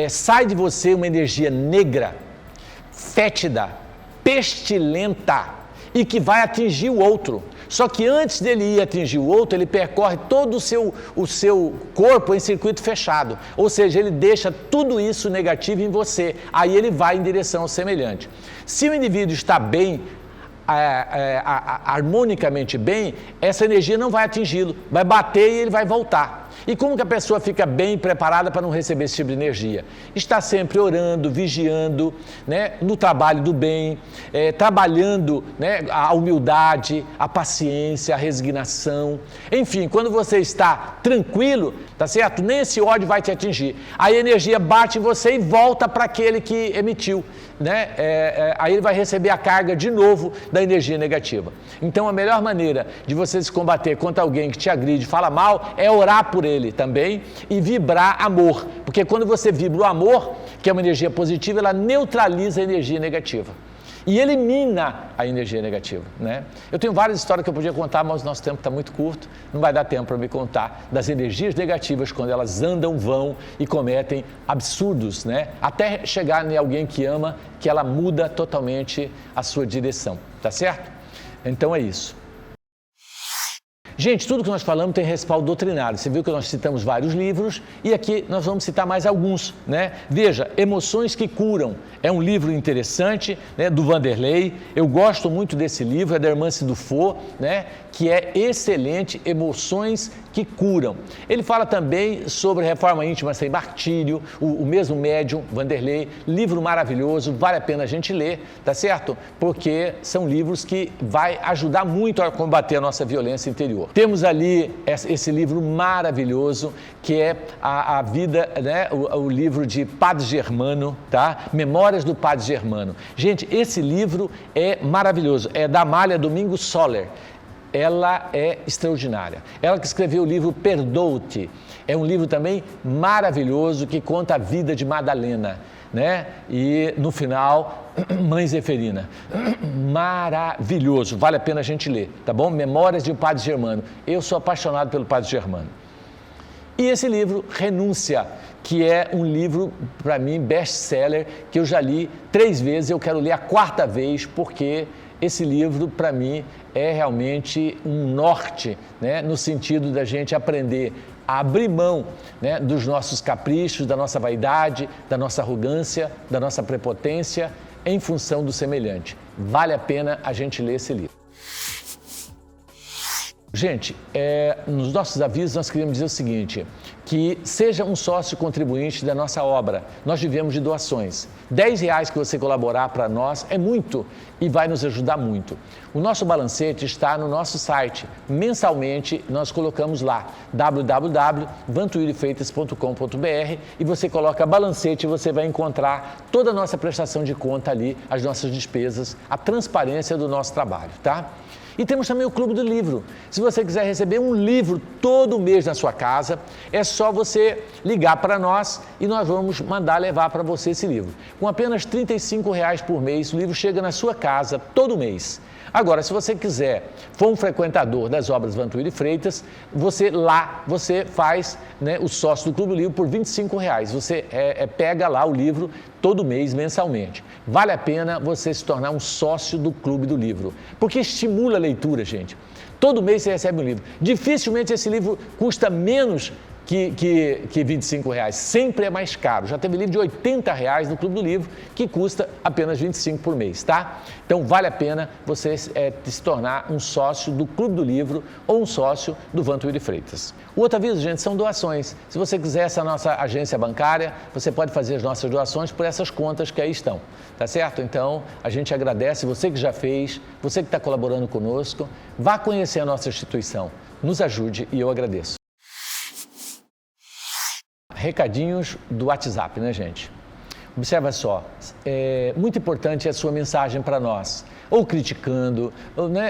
sai de você uma energia negra, fétida, pestilenta e que vai atingir o outro. Só que antes dele ir atingir o outro, ele percorre todo o seu corpo em circuito fechado. Ou seja, ele deixa tudo isso negativo em você. Aí ele vai em direção ao semelhante. Se o indivíduo está bem, harmonicamente bem, essa energia não vai atingi-lo, vai bater e ele vai voltar. E como que a pessoa fica bem preparada para não receber esse tipo de energia? Está sempre orando, vigiando, no trabalho do bem, trabalhando a humildade, a paciência, a resignação. Enfim, quando você está tranquilo, tá certo? Nem esse ódio vai te atingir. Aí a energia bate em você e volta para aquele que emitiu. Aí ele vai receber a carga de novo da energia negativa. Então a melhor maneira de você se combater contra alguém que te agride, fala mal, é orar por ele também e vibrar amor. Porque quando você vibra o amor, que é uma energia positiva, ela neutraliza a energia negativa e elimina a energia negativa. Eu tenho várias histórias que eu podia contar, mas o nosso tempo está muito curto, não vai dar tempo para me contar das energias negativas quando elas andam, vão e cometem absurdos, até chegar em alguém que ama, que ela muda totalmente a sua direção, tá certo? Então é isso. Gente, tudo que nós falamos tem respaldo doutrinário. Você viu que nós citamos vários livros e aqui nós vamos citar mais alguns, Veja, Emoções que Curam. É um livro interessante, do Vanderlei. Eu gosto muito desse livro, é da Hermance Dufour, que é excelente, Emoções que Curam. Ele fala também sobre reforma íntima sem martírio, o mesmo médium, Vanderlei, livro maravilhoso, vale a pena a gente ler, tá certo? Porque são livros que vai ajudar muito a combater a nossa violência interior. Temos ali esse livro maravilhoso, que é a vida, o livro de Padre Germano, tá? Memórias do Padre Germano. Gente, esse livro é maravilhoso, é da Amália Domingos Soler. Ela é extraordinária. Ela que escreveu o livro Perdoa-te. É um livro também maravilhoso que conta a vida de Madalena, E no final, Mãe Zeferina. Maravilhoso, vale a pena a gente ler, tá bom? Memórias de um Padre Germano. Eu sou apaixonado pelo Padre Germano. E esse livro, Renúncia, que é um livro, para mim, best-seller, que eu já li 3 vezes, eu quero ler a 4ª vez, porque esse livro, para mim, é realmente um norte, no sentido da gente aprender a abrir mão dos nossos caprichos, da nossa vaidade, da nossa arrogância, da nossa prepotência, em função do semelhante. Vale a pena a gente ler esse livro. Gente, nos nossos avisos nós queríamos dizer o seguinte, que seja um sócio contribuinte da nossa obra. Nós vivemos de doações. R$10 que você colaborar para nós é muito e vai nos ajudar muito. O nosso balancete está no nosso site. Mensalmente nós colocamos lá, www.vantuilefreitas.com.br, e você coloca balancete e você vai encontrar toda a nossa prestação de conta ali, as nossas despesas, a transparência do nosso trabalho, tá? E temos também o Clube do Livro. Se você quiser receber um livro todo mês na sua casa, é só você ligar para nós e nós vamos mandar levar para você esse livro. Com apenas R$35 por mês, o livro chega na sua casa todo mês. Agora, se você quiser, for um frequentador das obras Vantuíli e Freitas, você faz o sócio do Clube do Livro por R$25. Você pega lá o livro todo mês, mensalmente. Vale a pena você se tornar um sócio do Clube do Livro, porque estimula a leitura, gente. Todo mês você recebe um livro. Dificilmente esse livro custa menos que R$25, sempre é mais caro. Já teve livro de R$80 no Clube do Livro, que custa apenas R$25 por mês, tá? Então vale a pena você se tornar um sócio do Clube do Livro ou um sócio do Vantuíli Freitas. O outro aviso, gente, são doações. Se você quiser essa nossa agência bancária, você pode fazer as nossas doações por essas contas que aí estão, tá certo? Então a gente agradece você que já fez, você que está colaborando conosco, vá conhecer a nossa instituição, nos ajude e eu agradeço. Recadinhos do WhatsApp, gente? Observa só, muito importante a sua mensagem para nós. ou criticando,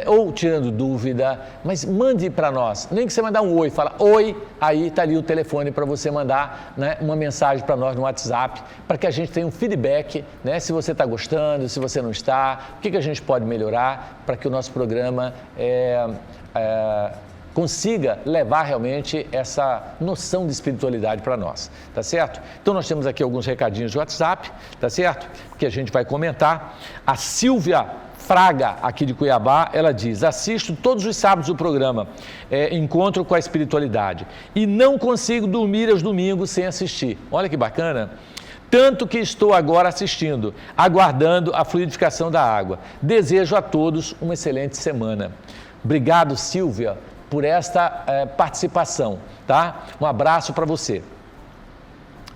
ou tirando dúvida, mas mande para nós. Nem que você mandar um oi, fala oi, aí está ali o telefone para você mandar, né, uma mensagem para nós no WhatsApp, para que a gente tenha um feedback, né, se você está gostando, se você não está, o que a gente pode melhorar para que o nosso programa consiga levar realmente essa noção de espiritualidade para nós, tá certo? Então nós temos aqui alguns recadinhos de WhatsApp, tá certo? Que a gente vai comentar. A Silvia Fraga, aqui de Cuiabá, ela diz: assisto todos os sábados o programa Encontro com a Espiritualidade e não consigo dormir aos domingos sem assistir. Olha que bacana! Tanto que estou agora assistindo, aguardando a fluidificação da água. Desejo a todos uma excelente semana. Obrigado, Silvia, por esta participação, tá? Um abraço para você.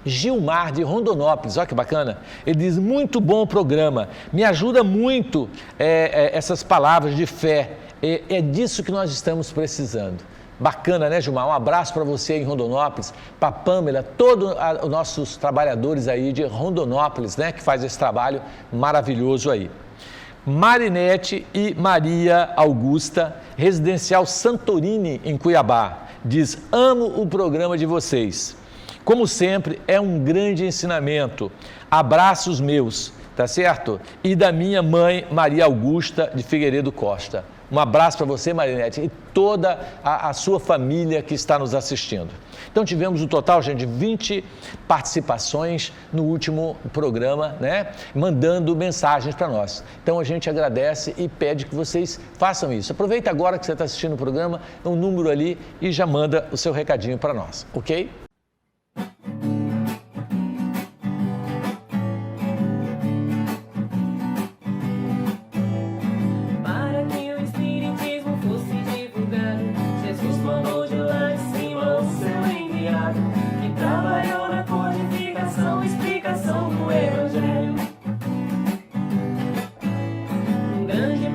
Gilmar de Rondonópolis, olha que bacana, ele diz: muito bom o programa, me ajuda muito essas palavras de fé, é disso que nós estamos precisando. Bacana, né, Gilmar? Um abraço para você em Rondonópolis, para a Pâmela, todos os nossos trabalhadores aí de Rondonópolis, né, que faz esse trabalho maravilhoso aí. Marinete e Maria Augusta, residencial Santorini, em Cuiabá, diz: amo o programa de vocês. Como sempre, é um grande ensinamento. Abraços meus, tá certo? E da minha mãe, Maria Augusta de Figueiredo Costa. Um abraço para você, Marinete, e toda a sua família que está nos assistindo. Então tivemos um total, gente, de 20 participações no último programa, né? Mandando mensagens para nós. Então a gente agradece e pede que vocês façam isso. Aproveita agora que você está assistindo o programa, um número ali e já manda o seu recadinho para nós, ok?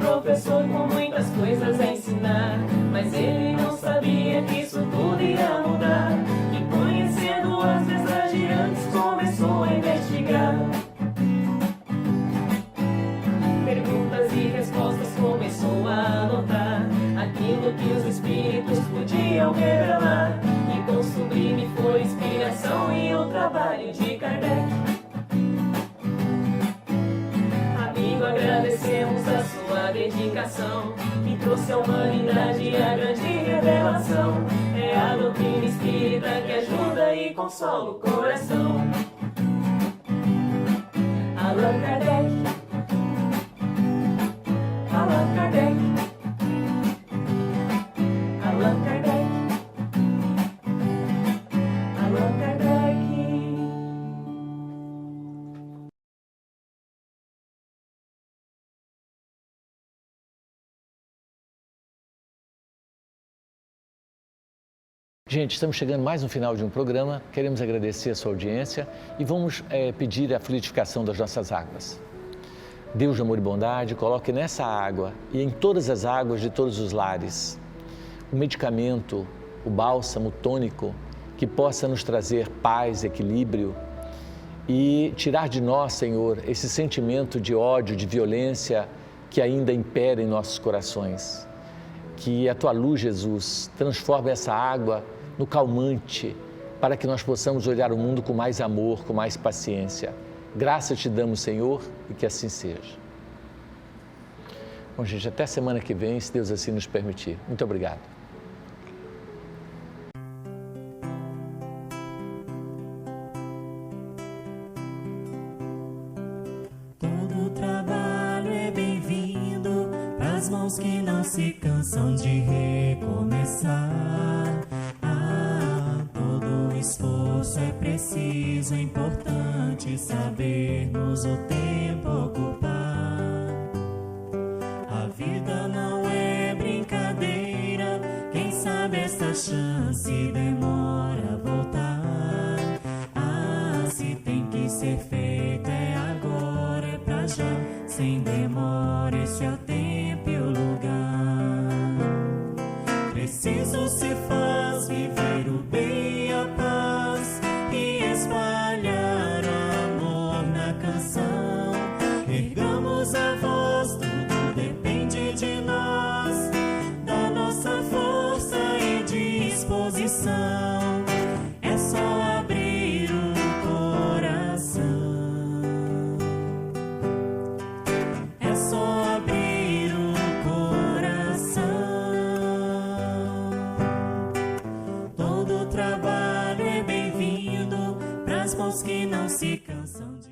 Professor com muitas coisas a ensinar, mas ele não sabia que isso tudo ia mudar. E conhecendo as mensagens começou a investigar. Perguntas e respostas começou a anotar aquilo que os espíritos podiam revelar. E com sublime foi inspiração e o trabalho de Kardec. Amigo, agradecemos a sua dedicação, que trouxe à humanidade a grande revelação. É a doutrina espírita que ajuda e consola o coração. Allan Kardec, Allan Kardec, Allan Kardec, Allan Kardec.
Gente, estamos chegando mais no final de um programa, queremos agradecer a sua audiência e vamos pedir a fluidificação das nossas águas. Deus de amor e bondade, coloque nessa água e em todas as águas de todos os lares o medicamento, o bálsamo tônico que possa nos trazer paz, equilíbrio e tirar de nós, Senhor, esse sentimento de ódio, de violência que ainda impera em nossos corações. Que a Tua luz, Jesus, transforme essa água no calmante, para que nós possamos olhar o mundo com mais amor, com mais paciência. Graças te damos, Senhor, e que assim seja. Bom, gente, até semana que vem, se Deus assim nos permitir. Muito obrigado.
Todo trabalho é bem-vindo para as mãos que não se cansam de recomeçar. Esforço é preciso, é importante sabermos o tempo ocupar. A vida não é brincadeira, quem sabe esta chance demora a voltar. Se tem que ser feito é agora, é pra já, sem demora, este é o tempo e o lugar. Preciso se faz viver o bem, espalhar amor na canção. Ergamos a voz, tudo trabalho é bem-vindo pras mãos que não se cansam de